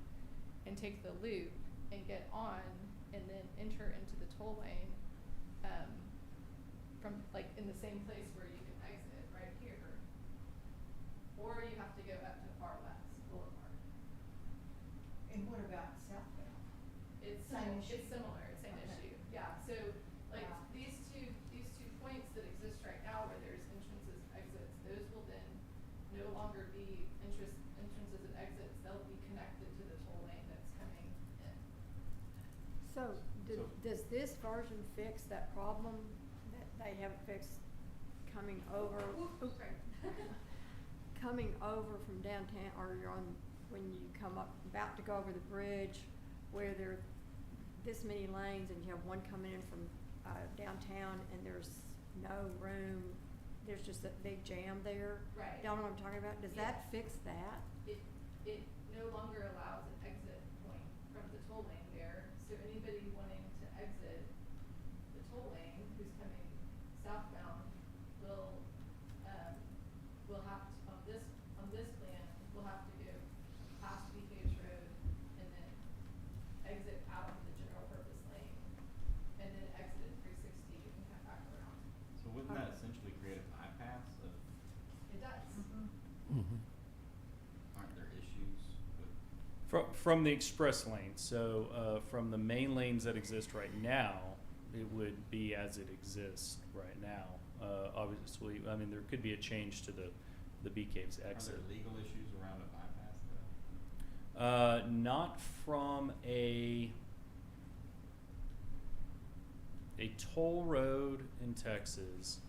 and take the loop and get on and then enter into the toll lane from like in the same place where you can exit right here, or you have to go up to Far West Boulevard. And what about southbound? It's Same issue. It's similar, same Okay. issue. Yeah, so like Wow. these two points that exist right now where there's entrances and exits, those will then no longer be entrances and exits. They'll be connected to the toll lane that's coming in. So, does this version fix that problem that they haven't fixed coming over? Coming over from downtown, or you're on, when you come up, about to go over the bridge, where there are this many lanes and you have one coming in from downtown and there's no room, there's just a big jam there. Right. Y'all know what I'm talking about? Does Yeah. that fix that? It no longer allows an exit point from the toll lane there. So anybody wanting to exit the toll From the express lane, so, from the main lanes that exist right now, it would be as it exists right now. Obviously, I mean, there could be a change to the Bee Caves exit. Are there legal issues around a bypass though? Not from a toll road in Texas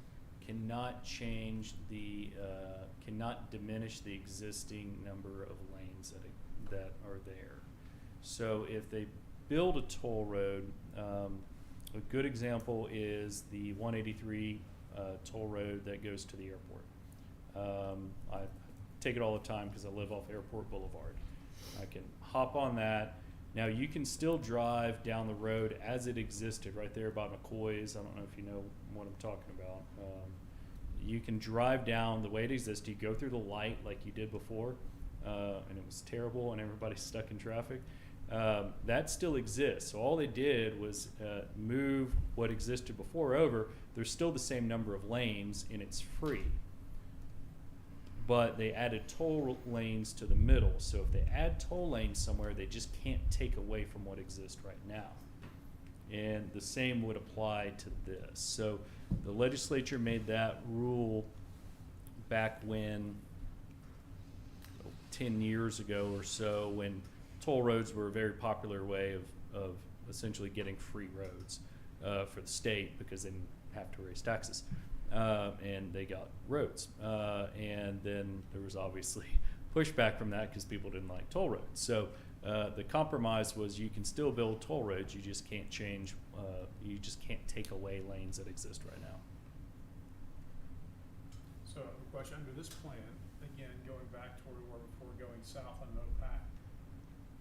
cannot change cannot diminish the existing number of lanes that are there. So if they build a toll road, a good example is the 183 toll road that goes to the airport. I take it all the time because I live off Airport Boulevard. I can hop on that. Now you can still drive down the road as it existed right there by McCoy's. I don't know if you know what I'm talking about. You can drive down the way it exists. You go through the light like you did before, and it was terrible and everybody's stuck in traffic. That still exists. So all they did was move what existed before over. There's still the same number of lanes and it's free. But they added toll lanes to the middle. So if they add toll lanes somewhere, they just can't take away from what exists right now. And the same would apply to this. So the legislature made that rule back when, 10 years ago or so, when toll roads were a very popular way of essentially getting free roads for the state because they didn't have to raise taxes. And they got roads. And then there was obviously pushback from that because people didn't like toll roads. So the compromise was you can still build toll roads, you just can't change, you just can't take away lanes that exist right now. So a question, under this plan, again, going back to where we were before, going south on MoPac,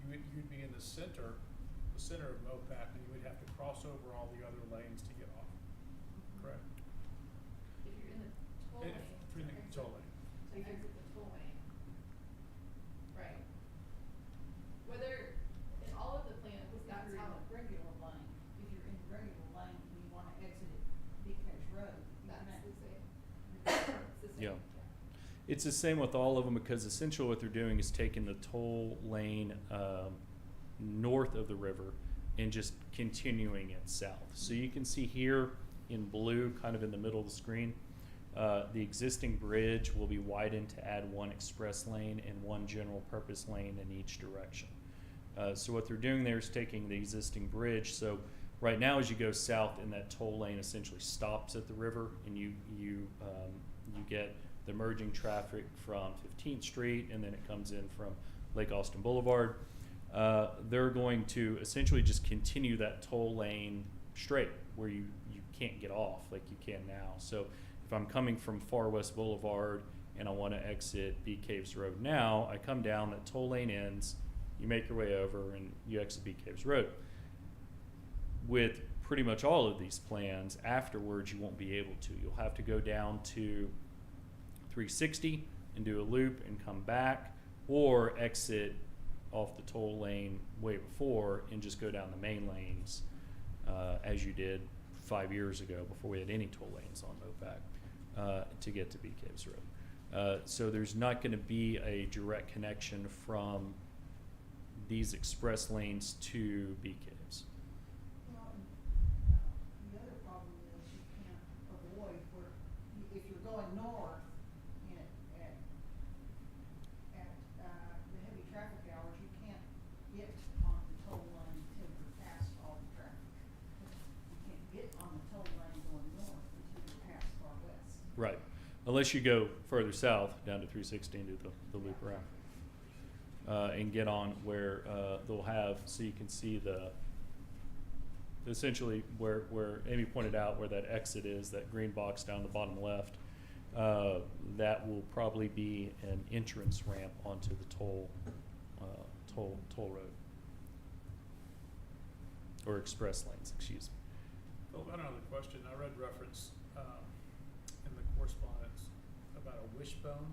you'd be in the center of MoPac, and you would have to cross over all the other lanes to get off, correct? If you're in the toll lane. In the toll lane. So you exit the toll lane. Right. Whether, in all of the plans, that's If you're in how, the regular lane, if you're in the regular lane and you wanna exit at Big Cash Road, you that's can. the same. It's the same. Yeah. It's the same with all of them because essentially what they're doing is taking the toll lane north of the river and just continuing it south. So you can see here in blue, kind of in the middle of the screen, the existing bridge will be widened to add one express lane and one general purpose lane in each direction. So what they're doing there is taking the existing bridge. So right now as you go south, and that toll lane essentially stops at the river, and you get the merging traffic from 15th Street, and then it comes in from Lake Austin Boulevard. They're going to essentially just continue that toll lane straight where you can't get off like you can now. So if I'm coming from Far West Boulevard and I want to exit Bee Caves Road now, I come down, that toll lane ends, you make your way over and you exit Bee Caves Road. With pretty much all of these plans, afterwards you won't be able to. You'll have to go down to 360 and do a loop and come back, or exit off the toll lane way before and just go down the main lanes as you did 5 years ago before we had any toll lanes on MoPac to get to Bee Caves Road. So there's not going to be a direct connection from these express lanes to Bee Caves. Well, the other problem is you can't avoid where, if you're going north at the heavy traffic hours, you can't get on the toll lane until you're past all the traffic. You can't get on the toll lane going north until you're past Far West. Right. Unless you go further south down to 360 and do the loop around. And get on where they'll have, so you can see essentially where Amy pointed out where that exit is, that green box down the bottom left. That will probably be an entrance ramp onto the toll road. Or express lanes, excuse me. Phil, I have another question. I read reference in the correspondence about a wishbone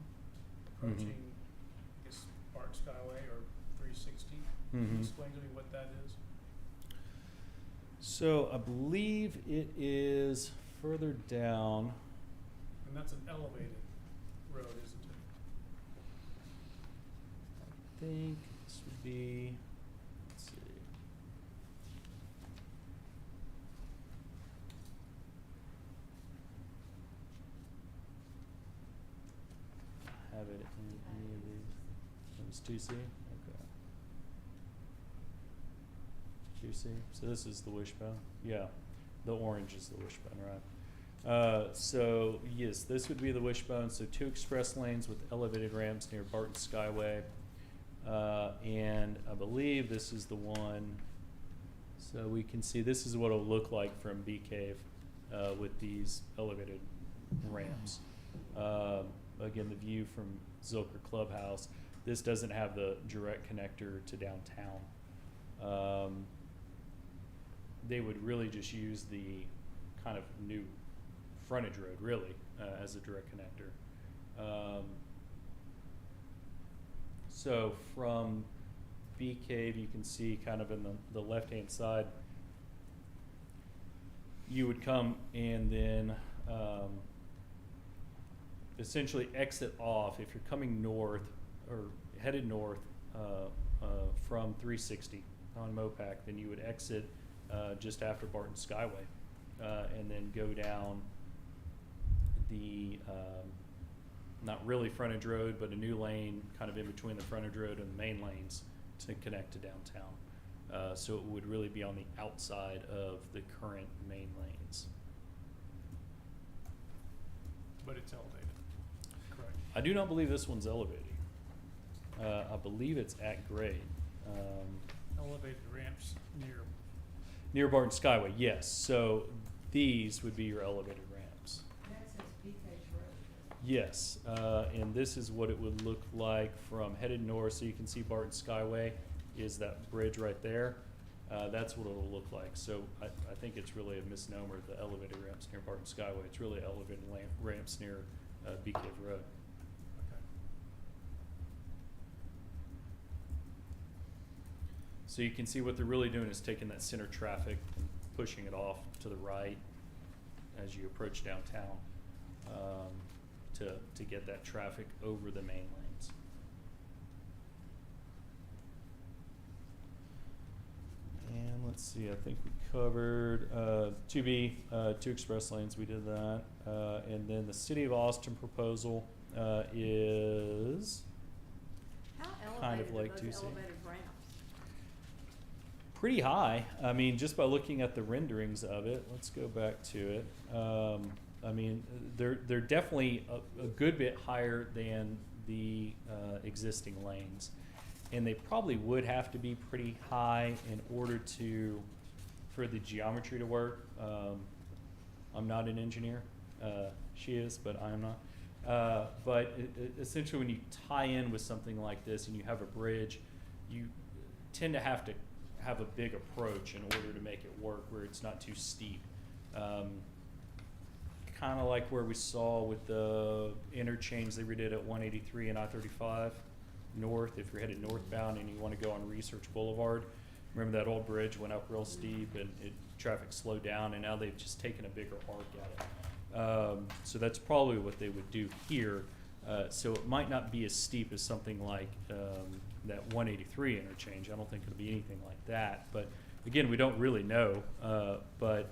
approaching, I guess, Park Skyway or 360. Can you explain to me what that is? So I believe it is further down. And that's an elevated road, isn't it? I think This would be, let's see. Have it in any of these. It was 2C? Okay. 2C. So this is the wishbone? Yeah. The orange is the wishbone, right? So yes, this would be the wishbone. So 2 express lanes with elevated ramps near Barton Skyway. And I believe this is the one. So we can see this is what it'll look like from Bee Cave with these elevated ramps. Again, the view from Zilker Clubhouse. This doesn't have the direct connector to downtown. They would really just use the kind of new frontage road, really, as a direct connector. So from Bee Cave, you can see kind of in the left-hand side, you would come and then essentially exit off. If you're coming north or headed north from 360 on MoPac, then you would exit just after Barton Skyway and then go down the not really frontage road, but a new lane kind of in between the frontage road and the main lanes to connect to downtown. So it would really be on the outside of the current main lanes. But it's elevated, correct? I do not believe this one's elevated. I believe it's at grade. Elevated ramps Near Barton Skyway, yes. So these would be your elevated ramps. That says BK's Road. Yes, and this is what it would look like from headed north. So you can see Barton Skyway is that bridge right there. That's what it'll look like. So I think it's really a misnomer, the elevated ramps near Barton Skyway. It's really elevated ramps near Bee Cave Road. Okay. So you can see what they're really doing is taking that center traffic and pushing it off to the right as you approach downtown to get that traffic over the main lanes. And let's see, I think we covered 2B, 2 express lanes, we did that. And then the City of Austin proposal is How kind of elevated like are those 2C. elevated ramps? Pretty high. I mean, just by looking at the renderings of it, let's go back to it. I mean, they're definitely a good bit higher than the existing lanes. And they probably would have to be pretty high in order for the geometry to work. I'm not an engineer. She is, but I am not. But essentially when you tie in with something like this and you have a bridge, you tend to have a big approach in order to make it work where it's not too steep. Kind of like where we saw with the interchange they redid at 183 and I-35 north. If you're headed northbound and you want to go on Research Boulevard, remember that old bridge went up real steep and traffic slowed down, and now they've just taken a bigger arc at it. So that's probably what they would do here. So it might not be as steep as something like that 183 interchange. I don't think it'll be anything like that. But again, we don't really know. But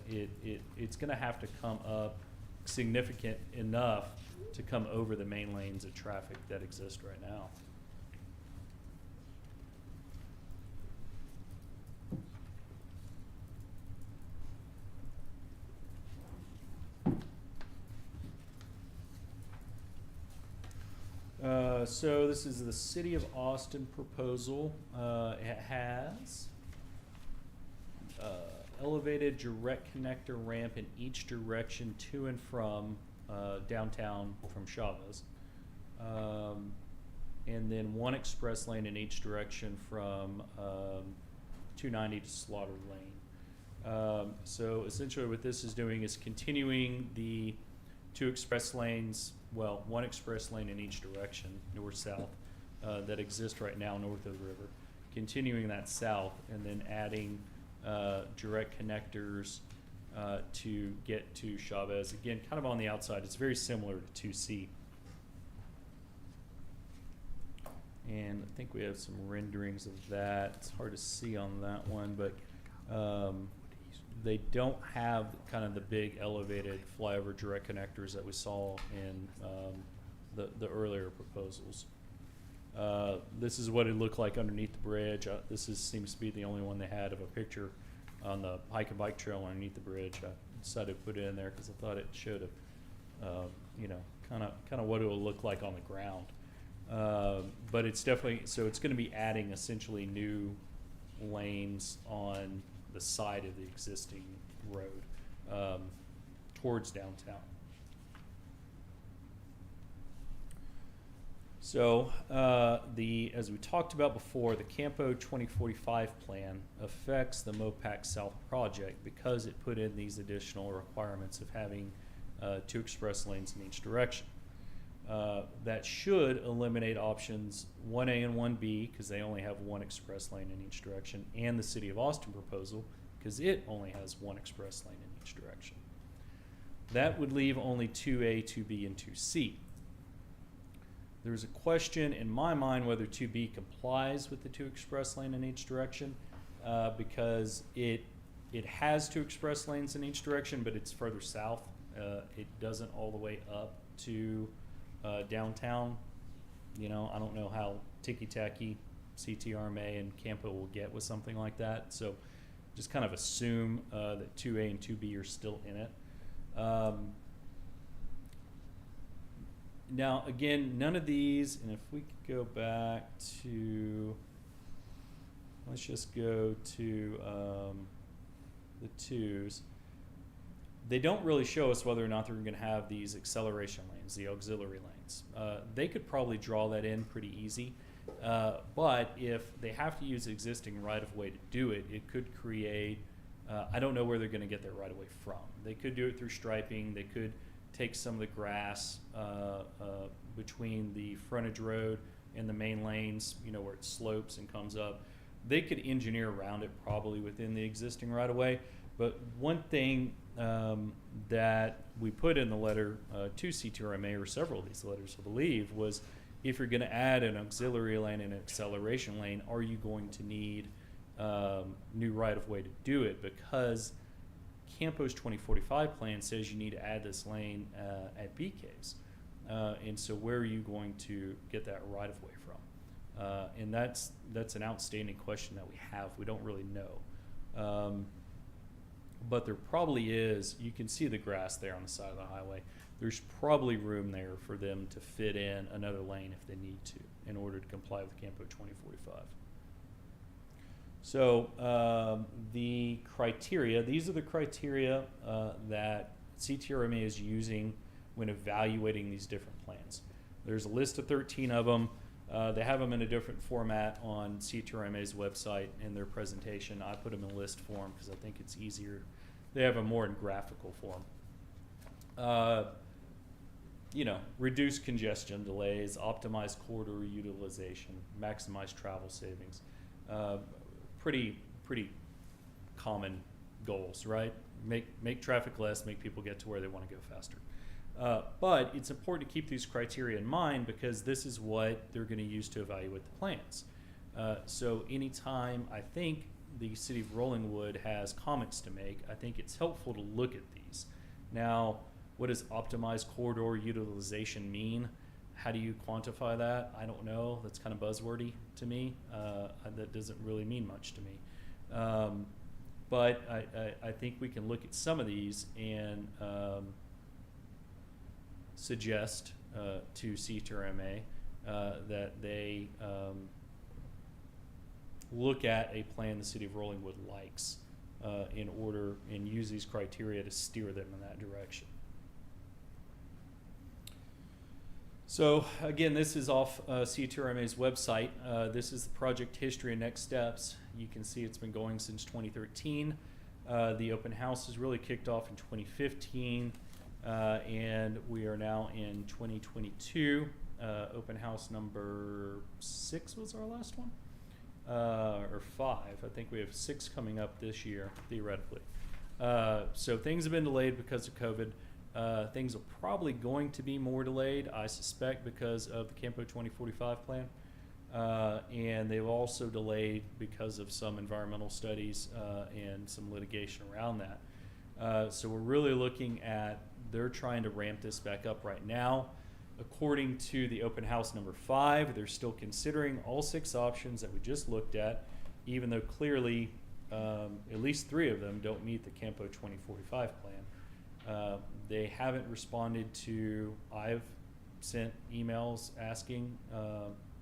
it's going to have to come up significant enough to come over the main lanes of traffic that exist right now. So this is the City of Austin proposal. It has elevated direct connector ramp in each direction to and from downtown from Chavez. And then 1 express lane in each direction from 290 to Slaughter Lane. So essentially what this is doing is continuing the 2 express lanes, well, 1 express lane in each direction, north-south, that exist right now north of the river, continuing that south, and then adding direct connectors to get to Chavez. Again, kind of on the outside. It's very similar to 2C. And I think we have some renderings of that. It's hard to see on that one, but they don't have kind of the big elevated flyover direct connectors that we saw in the earlier proposals. This is what it looked like underneath the bridge. Seems to be the only one they had of a picture on the hike and bike trail underneath the bridge. I decided to put it in there because I thought it showed kind of what it will look like on the ground. But it's definitely, so it's going to be adding essentially new lanes on the side of the existing road towards downtown. So as we talked about before, the Campo 2045 plan affects the MoPac South project because it put in these additional requirements of having 2 express lanes in each direction. That should eliminate options 1A and 1B because they only have 1 express lane in each direction, and the City of Austin proposal because it only has 1 express lane in each direction. That would leave only 2A, 2B, and 2C. There's a question in my mind whether 2B complies with the 2 express lane in each direction because it has 2 express lanes in each direction, but it's further south. It doesn't all the way up to downtown. I don't know how ticky-tacky CTRMA and Campo will get with something like that. So just kind of assume that 2A and 2B are still in it. Now, again, none of these, and if we could go back to, let's just go to the 2s. They don't really show us whether or not they're going to have these acceleration lanes, the auxiliary lanes. They could probably draw that in pretty easy, but if they have to use existing right-of-way to do it, it could create, I don't know where they're going to get their right-of-way from. They could do it through striping. They could take some of the grass between the frontage road and the main lanes, where it slopes and comes up. They could engineer around it probably within the existing right-of-way. But one thing that we put in the letter to CTRMA, or several of these letters, I believe, was if you're going to add an auxiliary lane and an acceleration lane, are you going to need new right-of-way to do it? Because Campo's 2045 plan says you need to add this lane at BK's. And so where are you going to get that right-of-way from? And that's an outstanding question that we have. We don't really know. But there probably is, you can see the grass there on the side of the highway. There's probably room there for them to fit in another lane if they need to in order to comply with Campo 2045. So the criteria, these are the criteria that CTRMA is using when evaluating these different plans. There's a list of 13 of them. They have them in a different format on CTRMA's website in their presentation. I put them in list form because I think it's easier. They have a more in graphical form. Reduce congestion delays, optimize corridor utilization, maximize travel savings. Pretty common goals, right? Make traffic less, make people get to where they want to go faster. But it's important to keep these criteria in mind because this is what they're going to use to evaluate the plans. So anytime I think the City of Rollingwood has comments to make, I think it's helpful to look at these. Now, what does optimized corridor utilization mean? How do you quantify that? I don't know. That's kind of buzzwordy to me. That doesn't really mean much to me. But I think we can look at some of these and suggest to CTRMA that they look at a plan the City of Rollingwood likes in order and use these criteria to steer them in that direction. So again, this is off CTRMA's website. This is the project history and next steps. You can see it's been going since 2013. The open house has really kicked off in 2015. And we are now in 2022. Open house number 6 was our last one, or 5. I think we have 6 coming up this year, theoretically. So things have been delayed because of COVID. Things are probably going to be more delayed, I suspect, because of the Campo 2045 plan. And they've also delayed because of some environmental studies and some litigation around that. So we're really looking at, they're trying to ramp this back up right now. According to the open house number 5, they're still considering all 6 options that we just looked at, even though clearly at least 3 of them don't meet the Campo 2045 plan. They haven't responded to, I've sent emails asking,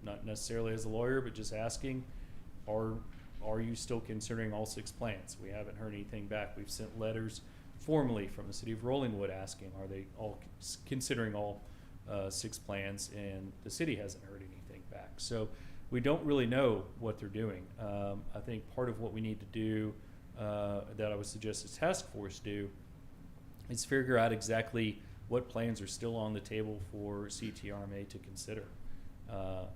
not necessarily as a lawyer, but just asking, are you still considering all 6 plans? We haven't heard anything back. We've sent letters formally from the city of Rollingwood asking, are they all considering all 6 plans, and the city hasn't heard anything back. So we don't really know what they're doing. I think part of what we need to do, that I would suggest the task force do, is figure out exactly what plans are still on the table for CTRMA to consider.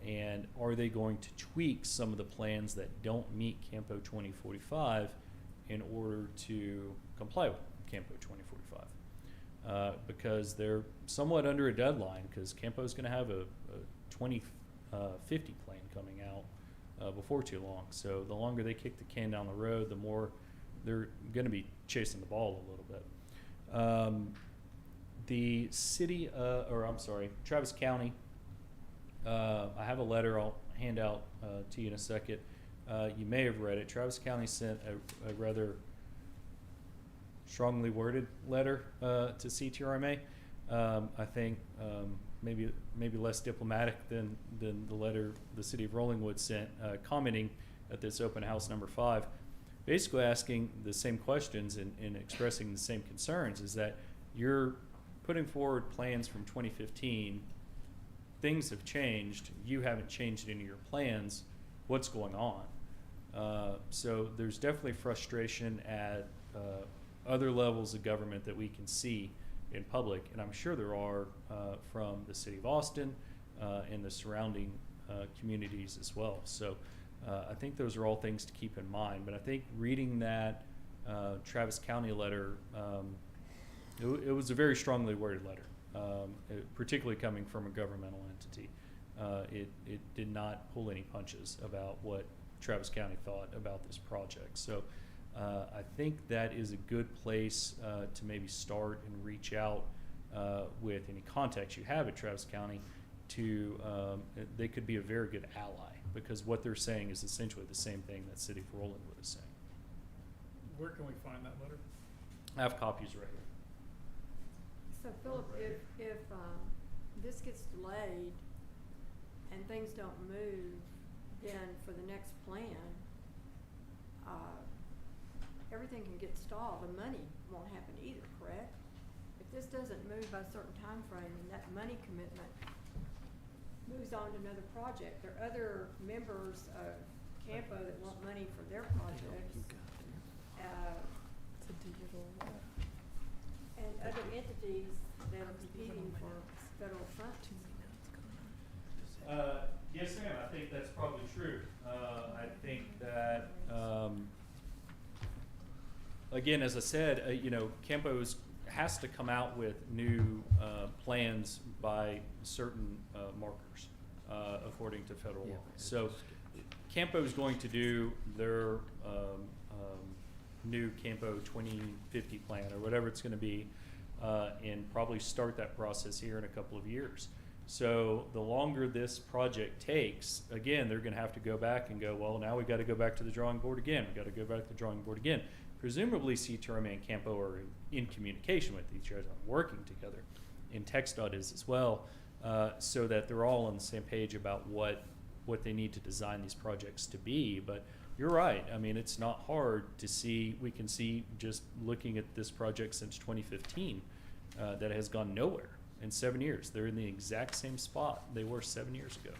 And are they going to tweak some of the plans that don't meet Campo 2045 in order to comply with Campo 2045? Because they're somewhat under a deadline, because Campo is going to have a 2050 plan coming out before too long. So the longer they kick the can down the road, the more they're going to be chasing the ball a little bit. The city, Travis County, I have a letter I'll hand out to you in a second. You may have read it. Travis County sent a rather strongly worded letter to CTRMA. I think maybe less diplomatic than the letter the city of Rollingwood sent, commenting at this open house number 5, basically asking the same questions and expressing the same concerns. Is that you're putting forward plans from 2015, things have changed, you haven't changed any of your plans, what's going on? So there's definitely frustration at other levels of government that we can see in public, and I'm sure there are from the city of Austin and the surrounding communities as well. So I think those are all things to keep in mind. But I think reading that Travis County letter, it was a very strongly worded letter, particularly coming from a governmental entity. It did not pull any punches about what Travis County thought about this project. So I think that is a good place to maybe start and reach out with any contacts you have at Travis County to, they could be a very good ally, because what they're saying is essentially the same thing that City of Rollingwood is saying. Where can we find that letter? I have copies right here. So Philip, if this gets delayed and things don't move, then for the next plan, everything can get stalled. The money won't happen either, correct? If this doesn't move by a certain time frame, and that money commitment moves on to another project, there are other members of Campo that want money for their projects. It's a digital. And other entities that are competing for federal funds. Yes, ma'am. I think that's probably true. I think that, again, as I said, Campo's has to come out with new plans by certain markers, according to federal law. So Campo is going to do their new Campo 2050 plan, or whatever it's going to be, and probably start that process here in a couple of years. So the longer this project takes, again, they're going to have to go back and go, well, now we've got to go back to the drawing board again. We've got to go back to the drawing board again. Presumably, CTRMA and Campo are in communication with each other, working together. And TxDOT is as well, so that they're all on the same page about what they need to design these projects to be. But you're right. I mean, it's not hard to see. We can see just looking at this project since 2015 that it has gone nowhere in 7 years. They're in the exact same spot they were 7 years ago,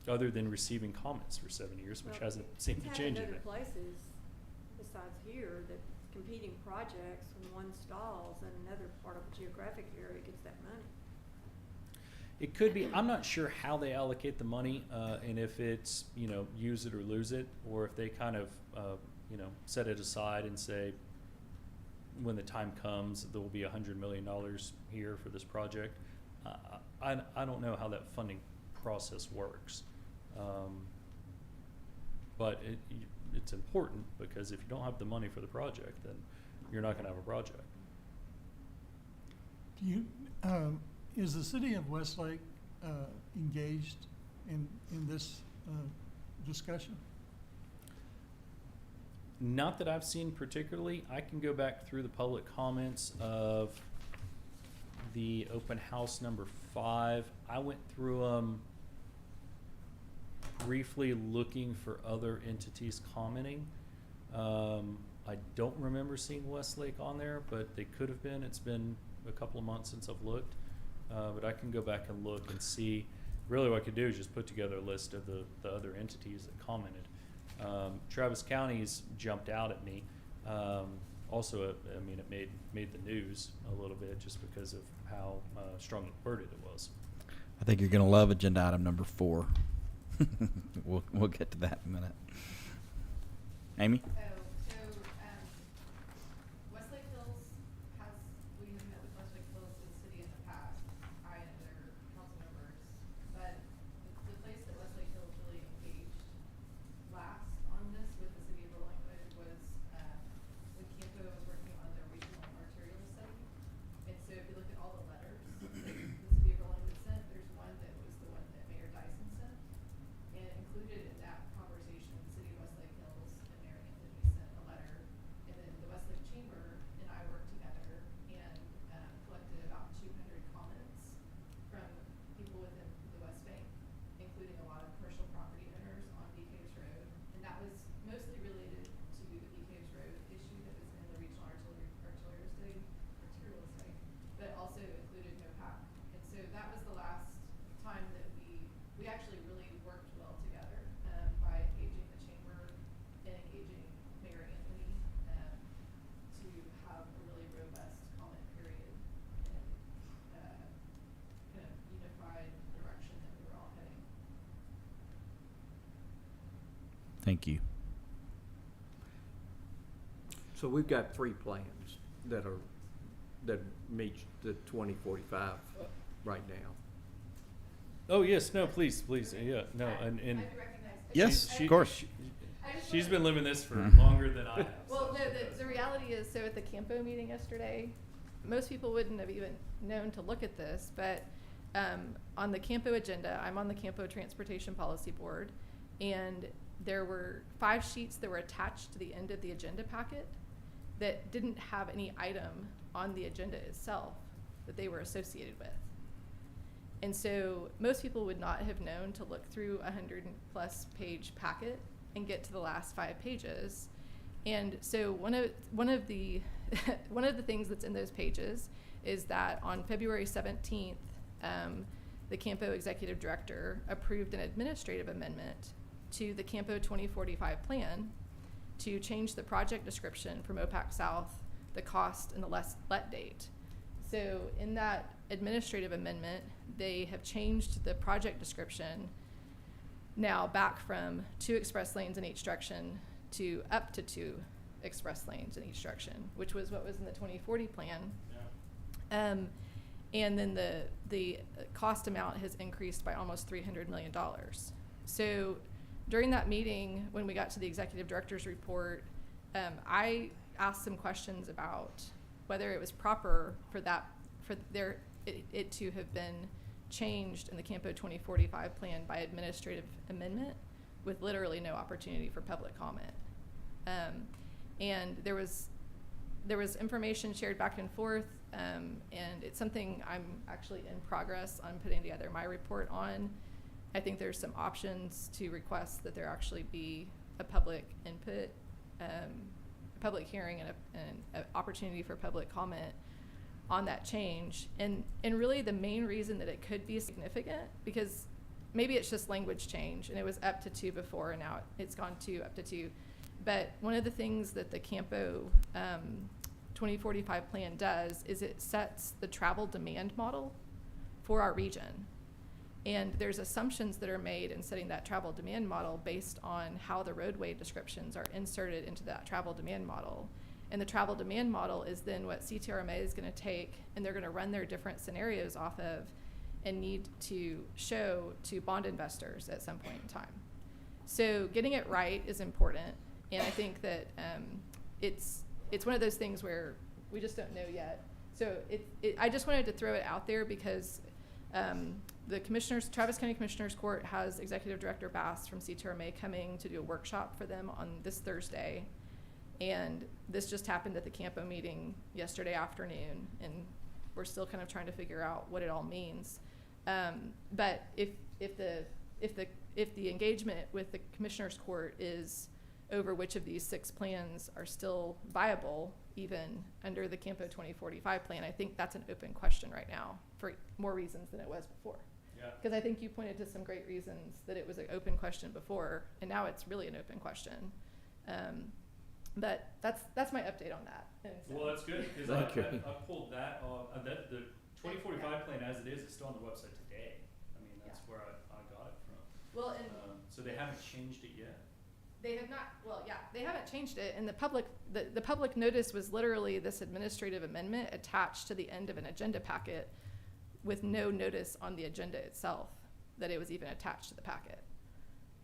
other than receiving comments for 7 years, which hasn't seemed to change It's anything. happened other places besides here, that competing projects, when one stalls and another part of the geographic area gets that money. It could be. I'm not sure how they allocate the money, and if it's, use it or lose it, or if they kind of, set it aside and say, when the time comes, there will be $100 million here for this project. I don't know how that funding process works. But it's important, because if you don't have the money for the project, then you're not gonna have a project. Do you, is the city of Westlake, engaged in this, discussion? Not that I've seen particularly. I can go back through the public comments of the open house number 5. I went through them briefly, looking for other entities commenting. I don't remember seeing Westlake on there, but they could have been. It's been a couple of months since I've looked. But I can go back and look and see. Really what I could do is just put together a list of the other entities that commented. Travis County's jumped out at me. Also, I mean, it made the news a little bit just because of how strongly worded it was. I think you're going to love agenda item number 4. We'll get to that in a minute. Amy? Westlake Hills we have met with Westlake Hills in the city in the past, I and other council members, but the place that Westlake Hills really engaged last on this with the city of Rolling Wood was when Campo was working on their regional arterial study. And so if you look at all the letters that the city of Rolling Wood sent, there's one that was the one that Mayor Dyson sent. And included in that conversation, the city of Westlake Hills and Mayor Anthony sent a letter, and then the Westlake Chamber and I worked together and collected about 200 comments from people within the West Bank, including a lot of commercial property owners on B Caves Road, and that was mostly related to the B Caves Road issue that was in the regional arterial study, but also included MoPac. And so that was the last time that we actually really worked well together by engaging the chamber and engaging Mayor Anthony to have a really robust comment period and kind of unified direction that we were all heading. Thank you. So we've got 3 plans that meet the 2045 right now. Oh yes, no, please, yeah, no, and I do recognize. Yes, of course. she's been living this for Mhm. longer than I have. Well, no, the reality is, so at the Campo meeting yesterday, most people wouldn't have even known to look at this, but on the Campo agenda, I'm on the Campo Transportation Policy Board, and there were 5 sheets that were attached to the end of the agenda packet that didn't have any item on the agenda itself that they were associated with. And so most people would not have known to look through a 100+ page packet and get to the last 5 pages. And so one of the one of the things that's in those pages is that on February 17th, the Campo Executive Director approved an administrative amendment to the Campo 2045 plan to change the project description for MoPac South, the cost, and the let date. So in that administrative amendment, they have changed the project description now back from 2 express lanes in each direction to up to 2 express lanes in each direction, which was what was in the 2040 plan. Yeah. And then the cost amount has increased by almost $300 million. So during that meeting, when we got to the executive director's report, I asked some questions about whether it was proper for it to have been changed in the Campo 2045 plan by administrative amendment with literally no opportunity for public comment. And there was information shared back and forth, and it's something I'm actually in progress on putting together my report on. I think there's some options to request that there actually be a public input, public hearing, and an opportunity for public comment on that change. And really the main reason that it could be significant, because maybe it's just language change, and it was up to 2 before, and now it's gone to up to 2. But one of the things that the Campo 2045 plan does is it sets the travel demand model for our region. And there's assumptions that are made in setting that travel demand model based on how the roadway descriptions are inserted into that travel demand model. And the travel demand model is then what CTRMA is going to take, and they're going to run their different scenarios off of and need to show to bond investors at some point in time. So getting it right is important, and I think that it's one of those things where we just don't know yet. So I just wanted to throw it out there because the Travis County Commissioners Court has Executive Director Bass from CTRMA coming to do a workshop for them on this Thursday. And this just happened at the Campo meeting yesterday afternoon, and we're still kind of trying to figure out what it all means. But if the engagement with the Commissioners Court is over which of these 6 plans are still viable, even under the Campo 2045 plan, I think that's an open question right now for more reasons than it was before. Yeah. Because I think you pointed to some great reasons that it was an open question before, and now it's really an open question. But that's my update on that. And so, Well, that's good, because Thank you. I pulled that off, the 2045 plan as it is still on the website today. I mean, that's where I got it from. well, and So they haven't changed it yet? they have not, well, yeah, they haven't changed it, and the public notice was literally this administrative amendment attached to the end of an agenda packet with no notice on the agenda itself that it was even attached to the packet.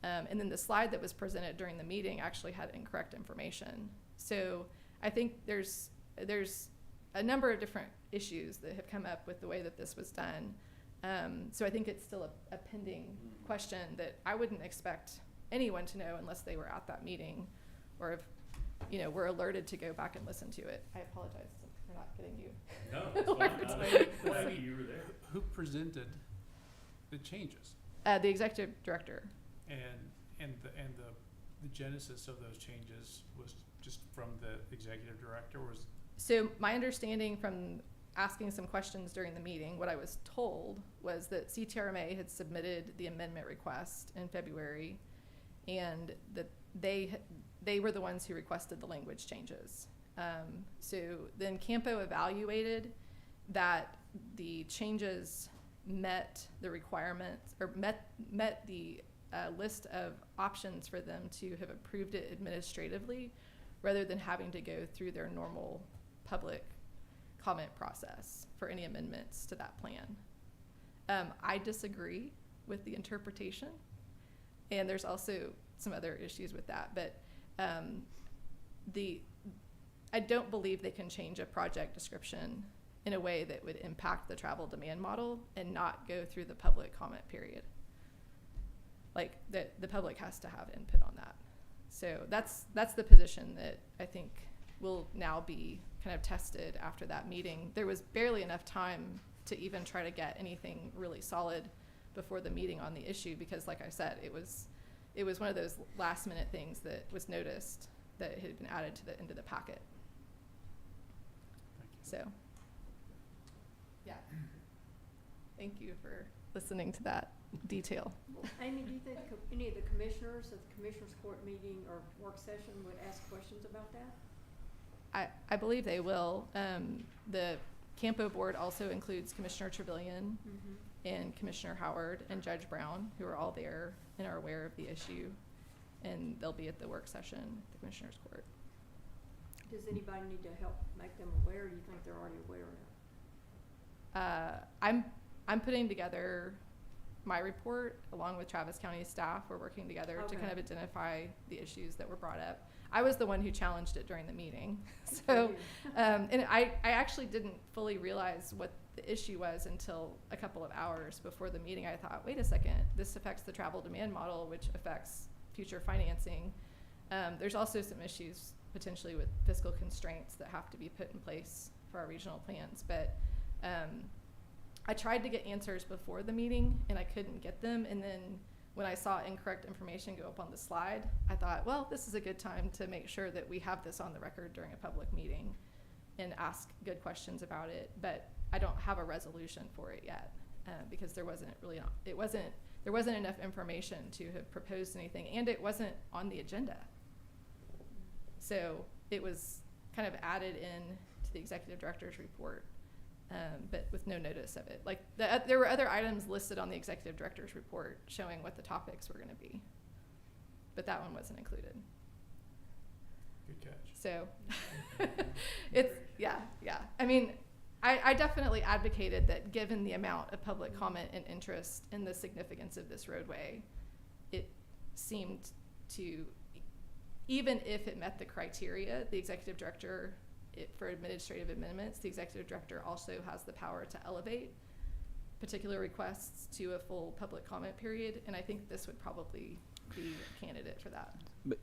And then the slide that was presented during the meeting actually had incorrect information. So I think there's a number of different issues that have come up with the way that this was done. So I think it's still a pending question that I wouldn't expect anyone to know unless they were at that meeting, or if were alerted to go back and listen to it. I apologize for not getting you. No, it's fine. I'm happy you were there. Who presented the changes The executive director. and the genesis of those changes was just from the executive director? So my understanding from asking some questions during the meeting, what I was told was that CTRMA had submitted the amendment request in February, and that they were the ones who requested the language changes. So then Campo evaluated that the changes met the requirements, or met the list of options for them to have approved it administratively, rather than having to go through their normal public comment process for any amendments to that plan. I disagree with the interpretation, and there's also some other issues with that, but I don't believe they can change a project description in a way that would impact the travel demand model and not go through the public comment period. Like, the public has to have input on that. So that's the position that I think will now be kind of tested after that meeting. There was barely enough time to even try to get anything really solid before the meeting on the issue, because like I said, it was one of those last minute things that was noticed that had been added to the end of the packet. Thank you. So, yeah. Thank you for listening to that detail. Amy, do you think any of the commissioners at the Commissioners Court meeting or work session would ask questions about that? I believe they will. The Campo board also includes Commissioner Trevilian and Commissioner Howard and Judge Brown, who are all there and are aware of the issue, and they'll be at the work session at the Commissioners Court. Does anybody need to help make them aware, or do you think they're already aware of it? I'm putting together my report along with Travis County staff. We're working together to kind of identify the issues that were brought up. I was the one who challenged it during the meeting. So, and I actually didn't fully realize what the issue was until a couple of hours before the meeting. I thought, wait a second, this affects the travel demand model, which affects future financing. There's also some issues potentially with fiscal constraints that have to be put in place for our regional plans. But I tried to get answers before the meeting and I couldn't get them. And then when I saw incorrect information go up on the slide, I thought, well, this is a good time to make sure that we have this on the record during a public meeting and ask good questions about it. But I don't have a resolution for it yet because there wasn't enough information to have proposed anything, and it wasn't on the agenda. So it was kind of added in to the executive director's report, but with no notice of it. Like there were other items listed on the executive director's report showing what the topics were going to be, but that one wasn't included. Good catch. So it's, yeah. I mean, I definitely advocated that given the amount of public comment and interest in the significance of this roadway, it seemed to, even if it met the criteria, the executive director, for administrative amendments, the executive director also has the power to elevate particular requests to a full public comment period, and I think this would probably be a candidate for that. But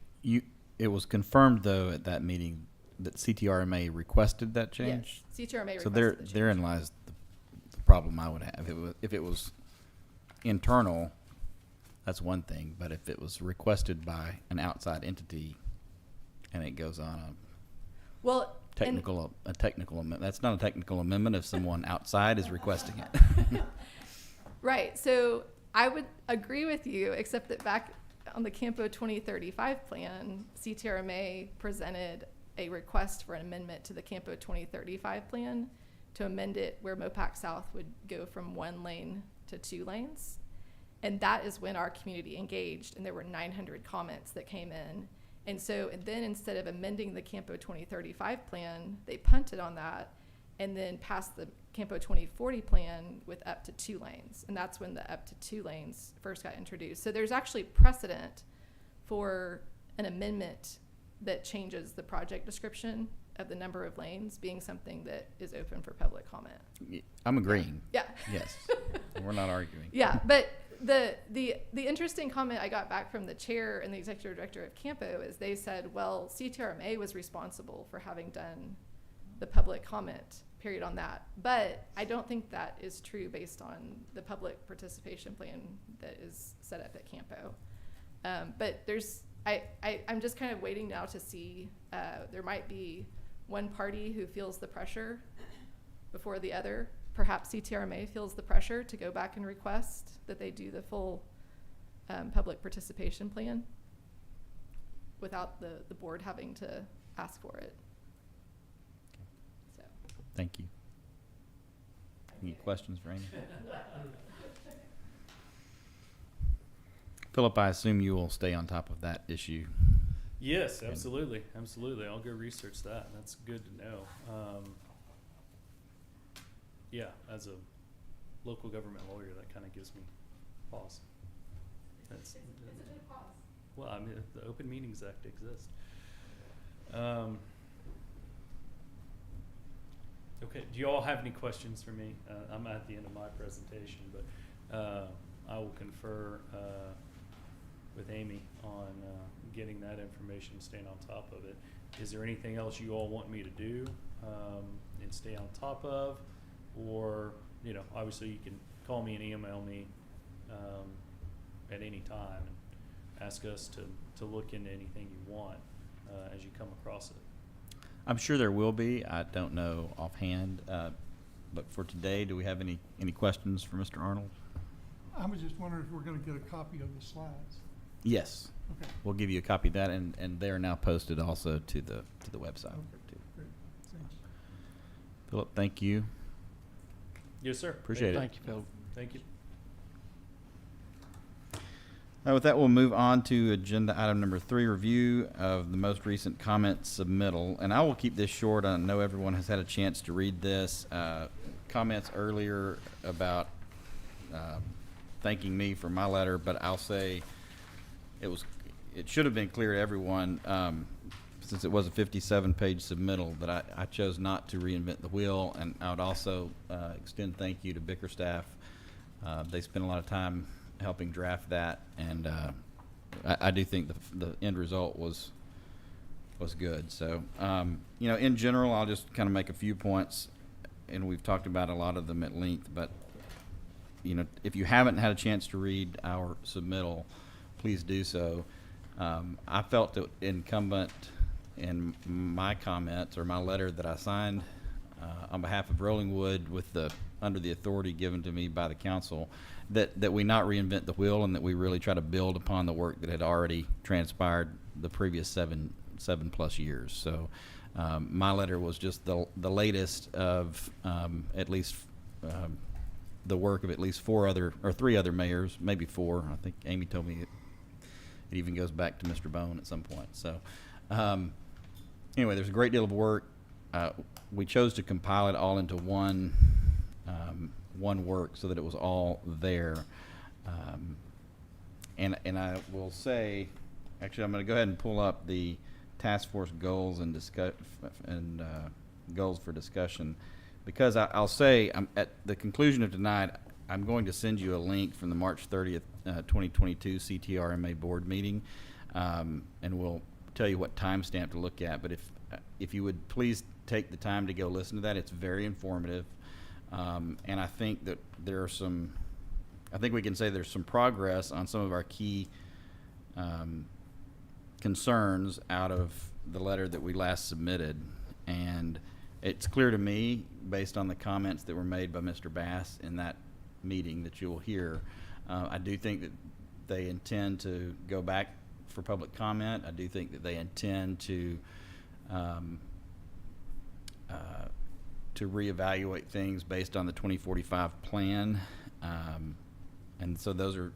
it was confirmed though at that meeting that CTRMA requested that change? Yes, CTRMA So requested the change. therein lies the problem I would have. If it was internal, that's one thing, but if it was requested by an outside entity and it goes on a Well, technical amendment, that's not a technical amendment if someone outside is requesting it. right, so I would agree with you, except that back on the Campo 2035 plan, CTRMA presented a request for an amendment to the Campo 2035 plan to amend it where MoPac South would go from 1 lane to 2 lanes. And that is when our community engaged, and there were 900 comments that came in. And so and then instead of amending the Campo 2035 plan, they punted on that and then passed the Campo 2040 plan with up to 2 lanes. And that's when the up to 2 lanes first got introduced. So there's actually precedent for an amendment that changes the project description of the number of lanes being something that is open for public comment. I'm agreeing. Yeah. Yes. We're not arguing. Yeah, but the interesting comment I got back from the chair and the executive director of Campo is they said, well, CTRMA was responsible for having done the public comment period on that. But I don't think that is true based on the public participation plan that is set up at Campo. But I'm just kind of waiting now to see, there might be one party who feels the pressure before the other. Perhaps CTRMA feels the pressure to go back and request that they do the full public participation plan without the board having to ask for it. So. Thank you. Any questions for Amy? Philip, I assume you will stay on top of that issue. Yes, absolutely, absolutely. I'll go research that. That's good to know. Yeah, as a local government lawyer, that kind of gives me pause. It's a good pause. Well, I mean, the Open Meetings Act exists. Okay, do you all have any questions for me? I'm at the end of my presentation, but I will confer with Amy on getting that information, staying on top of it. Is there anything else you all want me to do and stay on top of? Or, you know, obviously you can call me and email me at any time and ask us to look into anything you want as you come across it. I'm sure there will be. I don't know offhand. But for today, do we have any questions for Mr. Arnold? I was just wondering if we're gonna get a copy of the slides. Yes. Okay. We'll give you a copy of that, and they are now posted also to the website. Okay, great, thanks. Philip, thank you. Yes, sir. Appreciate it. Thank you, Phil. Thank you. With that, we'll move on to agenda item number 3, review of the most recent comment submittal. And I will keep this short. I know everyone has had a chance to read this. Comments earlier about thanking me for my letter, but I'll say it should have been clear to everyone, since it was a 57-page submittal, that I chose not to reinvent the wheel. And I would also extend thank you to Bickerstaff. They spent a lot of time helping draft that, and I do think the end result was good. So, you know, in general, I'll just kind of make a few points, and we've talked about a lot of them at length, but, you know, if you haven't had a chance to read our submittal, please do so. I felt it incumbent in my comments or my letter that I signed on behalf of Rolling Wood under the authority given to me by the council, that we not reinvent the wheel, and that we really try to build upon the work that had already transpired the previous seven plus years. So my letter was just the latest of at least the work of at least 3 other mayors, maybe 4. I think Amy told me it It even goes back to Mr. Bone at some point. So anyway, there's a great deal of work we chose to compile it all into one work so that it was all there. And I will say, actually, I'm going to go ahead and pull up the task force goals and goals for discussion, because I'll say at the conclusion of tonight, I'm going to send you a link from the March 30th, 2022 CTRMA board meeting, and we'll tell you what timestamp to look at. But if you would please take the time to go listen to that, it's very informative, and I think that I think we can say there's some progress on some of our key concerns out of the letter that we last submitted. And it's clear to me, based on the comments that were made by Mr. Bass in that meeting that you will hear, I do think that they intend to go back for public comment. I do think that they intend to reevaluate things based on the 2045 plan. And so those are,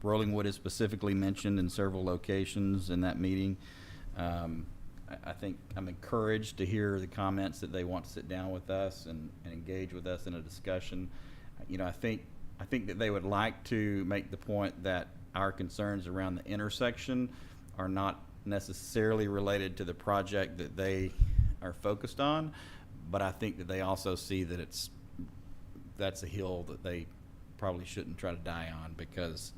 Rolling Wood is specifically mentioned in several locations in that meeting. I think I'm encouraged to hear the comments that they want to sit down with us and engage with us in a discussion. You know, I think that they would like to make the point that our concerns around the intersection are not necessarily related to the project that they are focused on, but I think that they also see that that's a hill that they probably shouldn't try to die on, because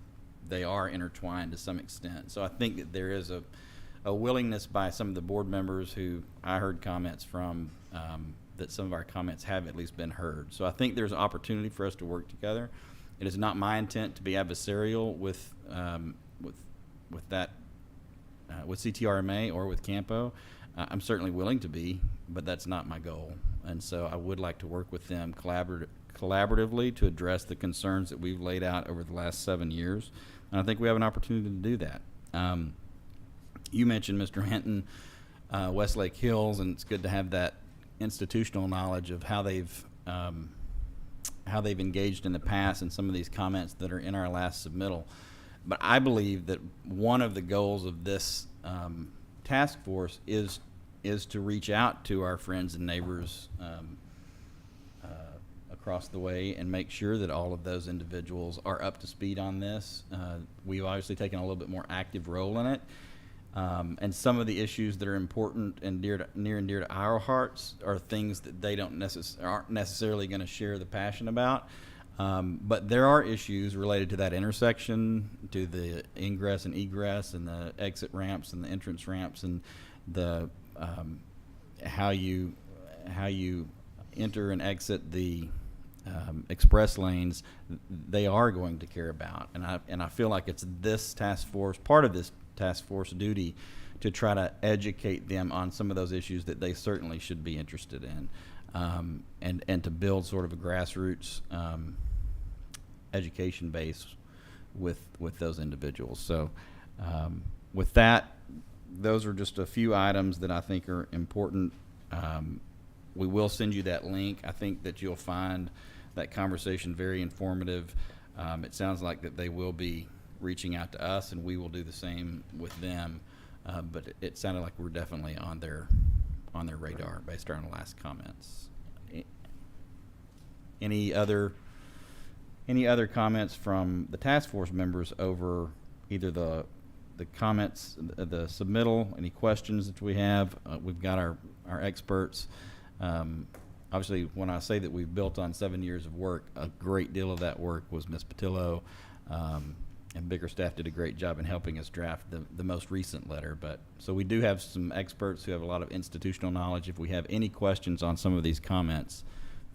they are intertwined to some extent. So I think that there is a willingness by some of the board members who I heard comments from, that some of our comments have at least been heard. So I think there's an opportunity for us to work together. It is not my intent to be adversarial with CTRMA or with Campo. I'm certainly willing to be, but that's not my goal. And so I would like to work with them collaboratively to address the concerns that we've laid out over the last 7 years. And I think we have an opportunity to do that. You mentioned, Mr. Hinton, Westlake Hills, and it's good to have that institutional knowledge of how they've engaged in the past and some of these comments that are in our last submittal. But I believe that one of the goals of this task force is to reach out to our friends and neighbors across the way and make sure that all of those individuals are up to speed on this. We've obviously taken a little bit more active role in it. And some of the issues that are important and near and dear to our hearts are things that they aren't necessarily going to share the passion about. But there are issues related to that intersection, to the ingress and egress and the exit ramps and the entrance ramps and the how you enter and exit the express lanes. They are going to care about, and I feel like it's this task force, part of this task force duty, to try to educate them on some of those issues that they certainly should be interested in, and to build sort of a grassroots education base with those individuals. So with that, those are just a few items that I think are important. We will send you that link. I think that you'll find that conversation very informative. It sounds like that they will be reaching out to us, and we will do the same with them. But it sounded like we're definitely on their radar based on the last comments. Any other comments from the task force members over either the comments, the submittal, any questions that we have? We've got our experts. Obviously, when I say that we've built on 7 years of work, a great deal of that work was Ms. Patillo, and Bickerstaff did a great job in helping us draft the most recent letter. But so we do have some experts who have a lot of institutional knowledge. If we have any questions on some of these comments,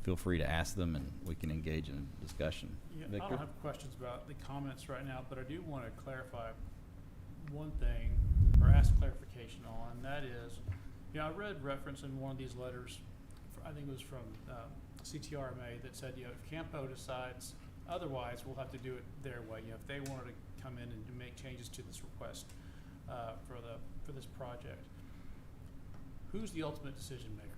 feel free to ask them, and we can engage in a discussion. Yeah, Victor? I don't have questions about the comments right now, but I do want to clarify one thing, or ask clarification on, and that is, I read reference in one of these letters, I think it was from CTRMA, that said, if Campo decides otherwise, we'll have to do it their way. If they wanted to come in and make changes to this request for this project, who's the ultimate decision maker?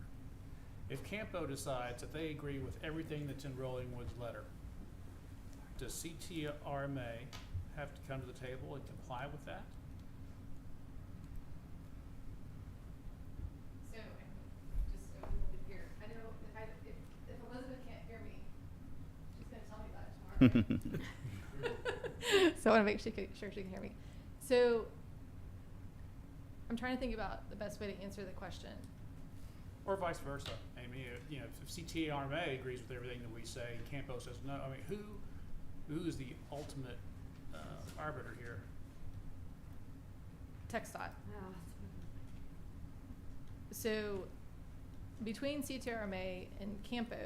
If Campo decides that they agree with everything that's in Rolling Wood's letter, does CTRMA have to come to the table and comply with that? So, So I want to make sure she can hear me. So I'm trying to think about the best way to answer the question. Or vice versa. Amy, you know, if CTRMA agrees with everything that we say, and Campo says no, I mean, who is the ultimate arbiter here? TxDOT. So between CTRMA and Campo,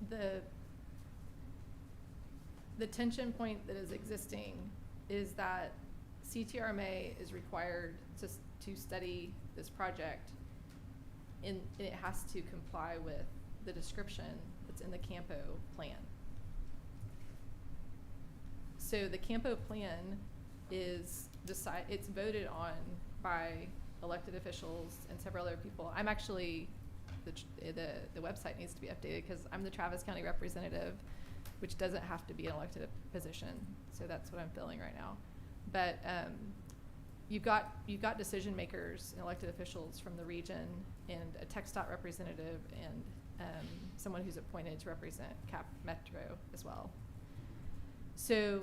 the tension point that is existing is that CTRMA is required to study this project, and it has to comply with the description that's in the Campo plan. So the Campo plan is it's voted on by elected officials and several other people. I'm actually, the website needs to be updated because I'm the Travis County representative, which doesn't have to be an elected position. So that's what I'm filling right now. But you've got decision makers and elected officials from the region, and a TxDOT representative, and someone who's appointed to represent Cap Metro as well. So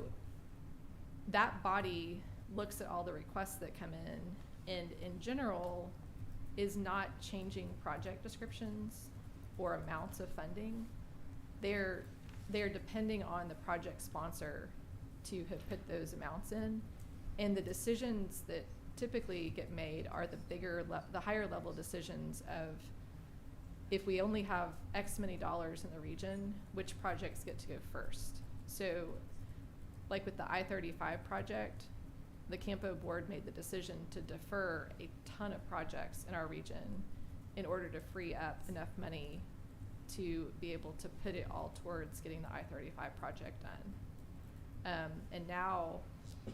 that body looks at all the requests that come in, and in general is not changing project descriptions or amounts of funding. They're depending on the project sponsor to have put those amounts in, and the decisions that typically get made are the higher level decisions of, if we only have X many dollars in the region, which projects get to go first. So like with the I-35 project, the Campo board made the decision to defer a ton of projects in our region in order to free up enough money to be able to put it all towards getting the I-35 project done. And now,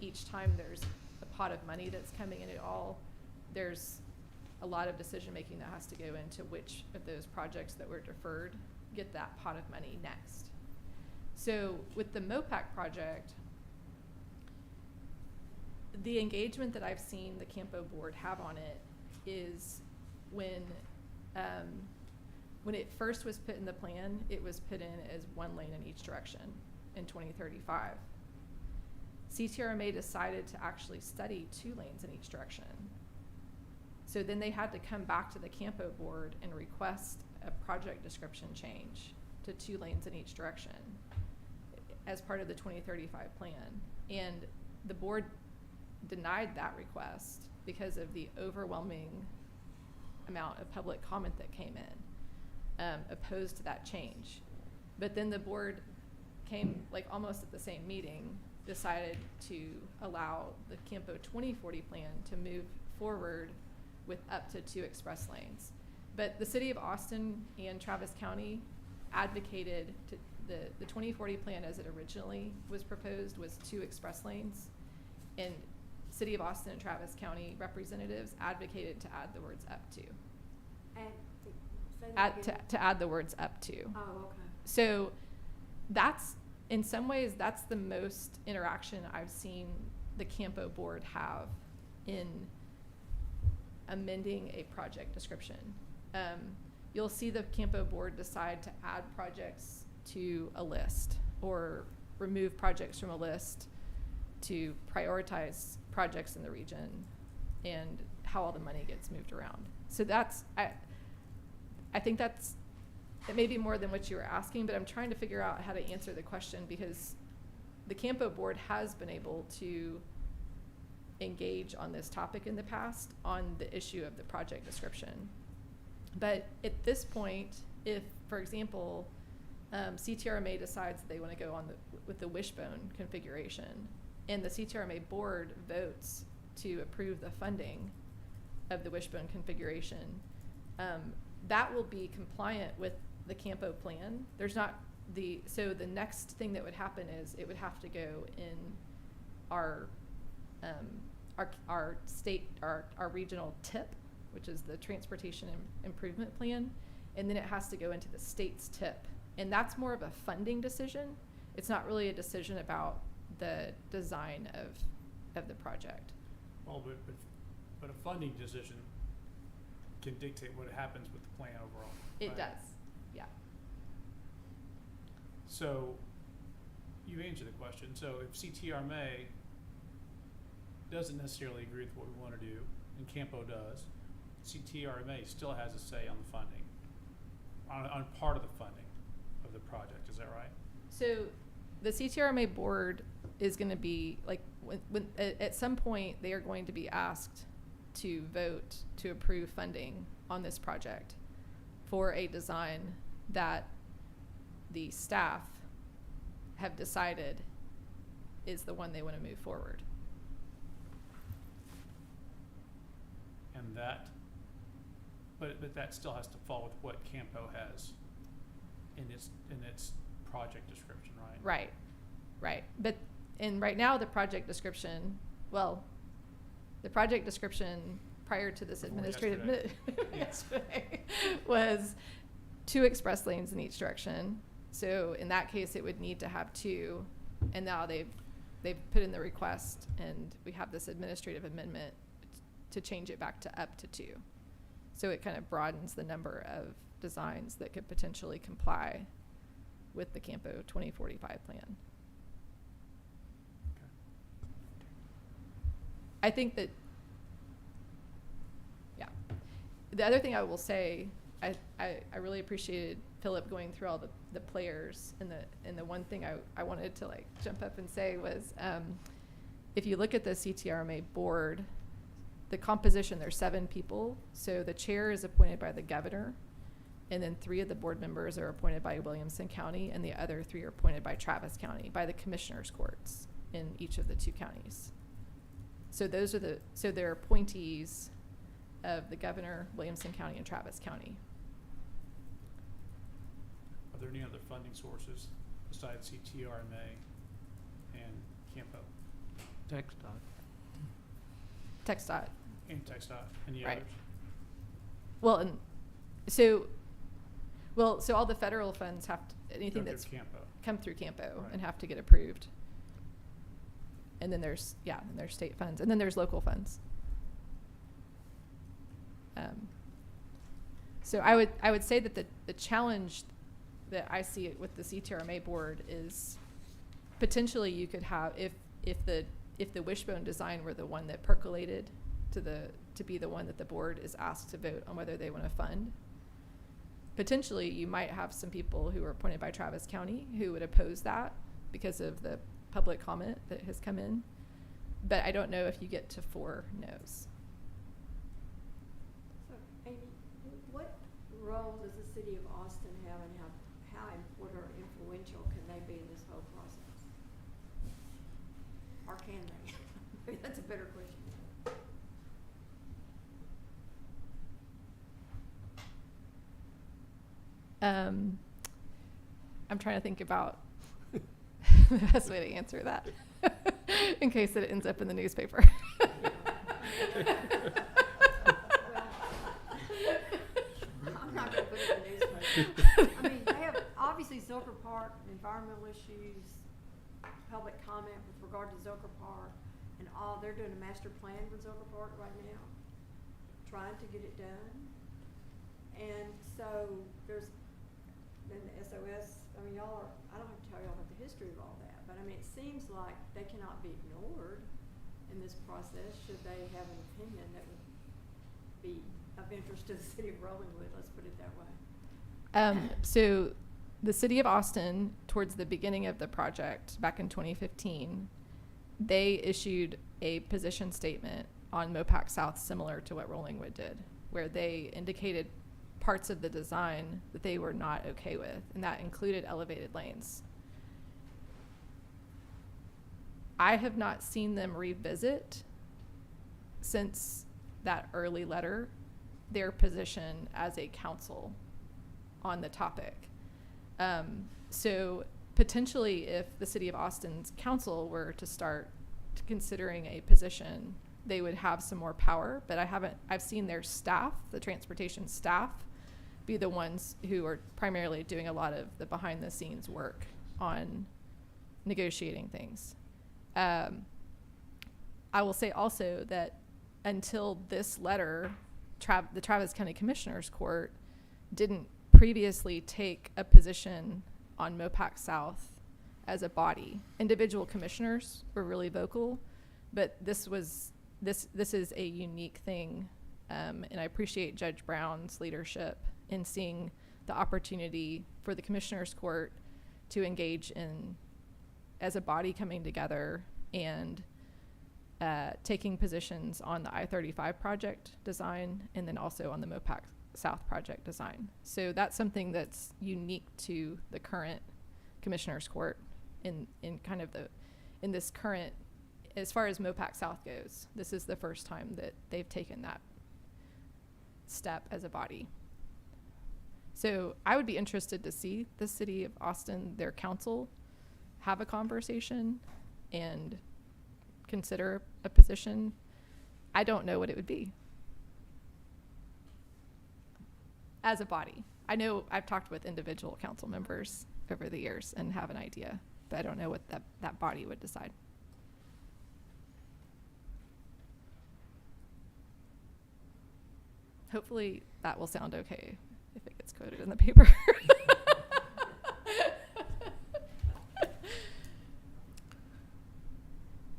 each time there's a pot of money that's coming in at all, there's a lot of decision making that has to go into which of those projects that were deferred get that pot of money next. So with the MoPac project, the engagement that I've seen the Campo board have on it is when it first was put in the plan, it was put in as one lane in each direction in 2035. CTRMA decided to actually study 2 lanes in each direction. So then they had to come back to the Campo board and request a project description change to 2 lanes in each direction as part of the 2035 plan. And the board denied that request because of the overwhelming amount of public comment that came in, opposed to that change. But then the board came, like almost at the same meeting, decided to allow the Campo 2040 plan to move forward with up to 2 express lanes. But the city of Austin and Travis County advocated to the 2040 plan as it originally was proposed was 2 express lanes, and City of Austin and Travis County representatives advocated to add the words up to. To add the words up to. Oh, okay. So that's, in some ways, that's the most interaction I've seen the Campo board have in amending a project description. You'll see the Campo board decide to add projects to a list or remove projects from a list to prioritize projects in the region and how all the money gets moved around. So that's, I think that's, it may be more than what you were asking, but I'm trying to figure out how to answer the question, because the Campo board has been able to engage on this topic in the past on the issue of the project description. But at this point, if, for example, CTRMA decides that they want to go on with the wishbone configuration, and the CTRMA board votes to approve the funding of the wishbone configuration, that will be compliant with the Campo plan. There's not so the next thing that would happen is it would have to go in our state, our regional TIP, which is the Transportation Improvement Plan, and then it has to go into the state's TIP. And that's more of a funding decision. It's not really a decision about the design of the project. Well, but a funding decision can dictate what happens with the plan overall. It right? does, yeah. So you answered the question. So if CTRMA doesn't necessarily agree with what we want to do, and Campo does, CTRMA still has a say on the funding, on part of the funding of the project. Is that right? So the CTRMA board is going to be like, when at some point they are going to be asked to vote to approve funding on this project for a design that the staff have decided is the one they want to move forward. And that, but that still has to fall with what Campo has in its project description, right? Right. But, and right now the project description, well, the project description prior to this Before administrative yesterday. yesterday was 2 express lanes in each direction. So in that case, it would need to have 2, and now they've put in the request, and we have this administrative amendment to change it back to up to 2. So it kind of broadens the number of designs that could potentially comply with the Campo 2045 plan. Okay. I think that, yeah. The other thing I will say, I really appreciated Philip going through all the players, and the one thing I wanted to like jump up and say was, if you look at the CTRMA board, the composition, there's 7 people. So the chair is appointed by the governor, and then 3 of the board members are appointed by Williamson County, and the other 3 are appointed by Travis County, by the commissioners' courts in each of the 2 counties. So those are they're appointees of the governor, Williamson County, and Travis County. Are there any other funding sources besides CTRMA and Campo TxDOT. and TxDOT? Any Right. others? Well, and so all the federal funds have to, anything Go that's through Campo. come through Campo Right. and have to get approved. And then there's state funds, and then there's local funds. So I would say that the challenge that I see it with the CTRMA board is potentially you could have, if the wishbone design were the one that percolated to be the one that the board is asked to vote on whether they want to fund, potentially you might have some people who are appointed by Travis County who would oppose that because of the public comment that has come in. But I don't know if you get to 4 no's. So, Amy, what role does the city of Austin have, and how important or influential can they be in this whole process? Or can they? Maybe that's a better question. I'm trying to think about the best way to answer that in case it ends up in the newspaper. I'm not gonna put it in the newspaper. I mean, they have, obviously, Zilker Park, environmental issues, public comment with regard to Zilker Park, and all, they're doing a master plan for Zilker Park right now, trying to get it done. And so there's then the SOS, I mean, y'all are, I don't have to tell y'all about the history of all that, but I mean, it seems like they cannot be ignored in this process should they have an opinion that would be of interest to the city of Rollingwood, let's put it that way. So the city of Austin, towards the beginning of the project, back in 2015, they issued a position statement on MoPac South similar to what Rollingwood did, where they indicated parts of the design that they were not okay with, and that included elevated lanes. I have not seen them revisit since that early letter their position as a council on the topic. So potentially if the city of Austin's council were to start considering a position, they would have some more power, but I've seen their staff, the transportation staff, be the ones who are primarily doing a lot of the behind the scenes work on negotiating things. I will say also that until this letter, the Travis County Commissioners Court didn't previously take a position on MoPac South as a body. Individual commissioners were really vocal, but this is a unique thing. And I appreciate Judge Brown's leadership in seeing the opportunity for the Commissioners Court to engage in, as a body, coming together and taking positions on the I-35 project design, and then also on the MoPac South project design. So that's something that's unique to the current Commissioners Court in kind of in this current, as far as MoPac South goes. This is the first time that they've taken that step as a body. So I would be interested to see the city of Austin, their council, have a conversation and consider a position. I don't know what it would be as a body. I know I've talked with individual council members over the years and have an idea, but I don't know what that body would decide. Hopefully that will sound okay if it gets quoted in the paper.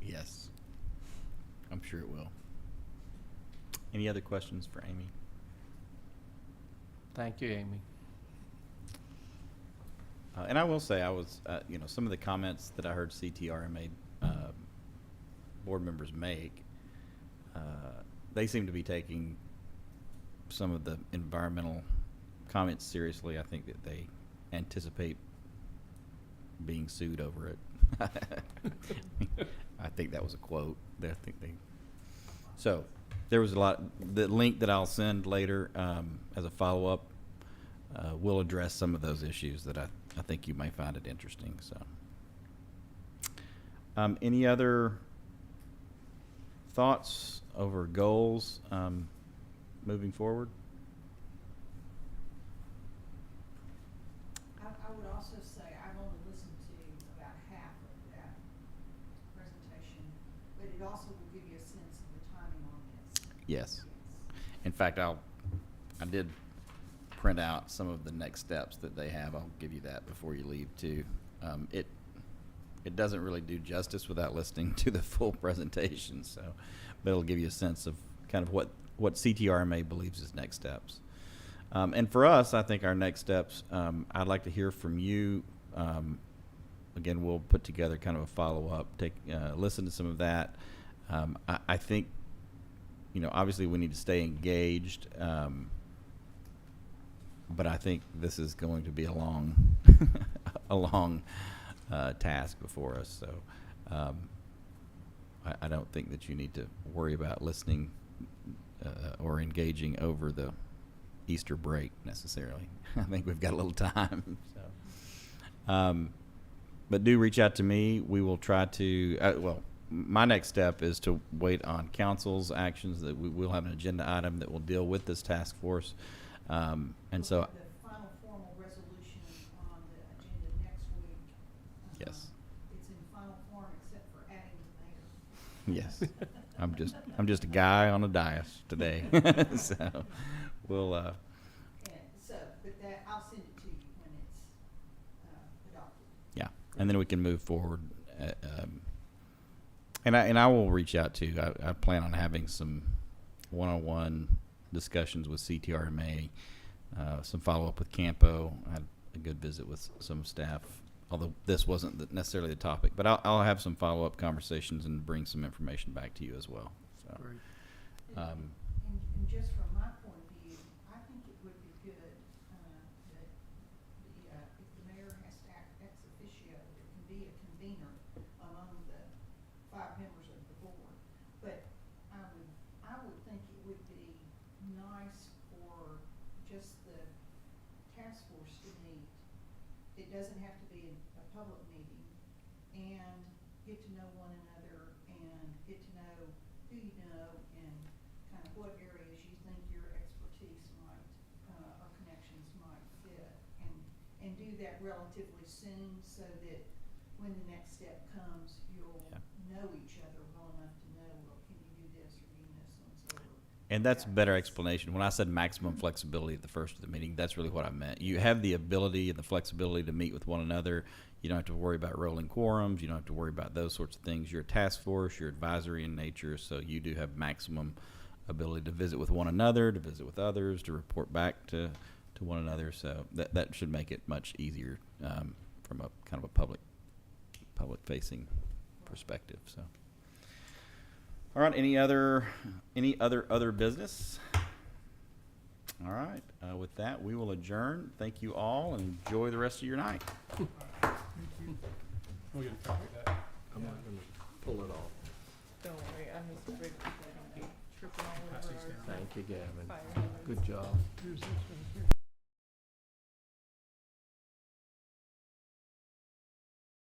Yes, I'm sure it will. Any other questions for Amy? Thank you, Amy. And I will say, I was, some of the comments that I heard CTRMA board members make, they seem to be taking some of the environmental comments seriously. I think that they anticipate being sued over it. I think that was a quote. So there was a lot. The link that I'll send later as a follow-up will address some of those issues that I think you may find it interesting. So, any other thoughts over goals moving forward? I would also say I've only listened to about half of that presentation, but it also will give you a sense of the timing on this. Yes. In fact, I did print out some of the next steps that they have. I'll give you that before you leave too. It doesn't really do justice without listening to the full presentation, so, but it'll give you a sense of kind of what CTRMA believes is next steps. And for us, I think our next steps, I'd like to hear from you. Again, we'll put together kind of a follow-up, listen to some of that. I think, obviously we need to stay engaged, but I think this is going to be a long task before us. So I don't think that you need to worry about listening or engaging over the Easter break necessarily. I think we've got a little time. So, but do reach out to me. We will try to. My next step is to wait on council's actions. That we will have an agenda item that will deal with this task force, and so. The final formal resolution on the agenda next week. Yes. It's in final form except for adding the mayor. Yes. I'm just a guy on a dais today. So we'll And but that, I'll send it to you when it's adopted. yeah, and then we can move forward. And I will reach out to you. I plan on having some one-on-one discussions with CTRMA, some follow-up with Campo. I had a good visit with some staff, although this wasn't necessarily the topic. But I'll have some follow-up conversations and bring some information back to you as well. So, Great. And just from my point of view, I think it would be good that if the mayor has to act ex officio, there can be a convener among the 5 members of the board. But I would think it would be nice for just the task force to meet. It doesn't have to be a public meeting, and get to know one another and get to know who you know and kind of what areas you think your expertise might or connections might fit, and do that relatively soon so that when the next step comes, you'll know each other well enough to know, well, can you do this or do you know so and so. and that's a better explanation. When I said maximum flexibility at the first of the meeting, that's really what I meant. You have the ability and the flexibility to meet with one another. You don't have to worry about rolling quorums. You don't have to worry about those sorts of things. You're a task force. You're advisory in nature, so you do have maximum ability to visit with one another, to visit with others, to report back to one another. So that should make it much easier from a kind of a public facing perspective. So, all right. Any other business? All right. With that, we will adjourn. Thank you all, and enjoy the rest of your night. We'll get a copy of that. I'm not gonna pull it off. Don't worry, I'm just afraid people are gonna be tripping all Pass over these our down. Thank you, Gavin. fire. Good job. Here's this right here.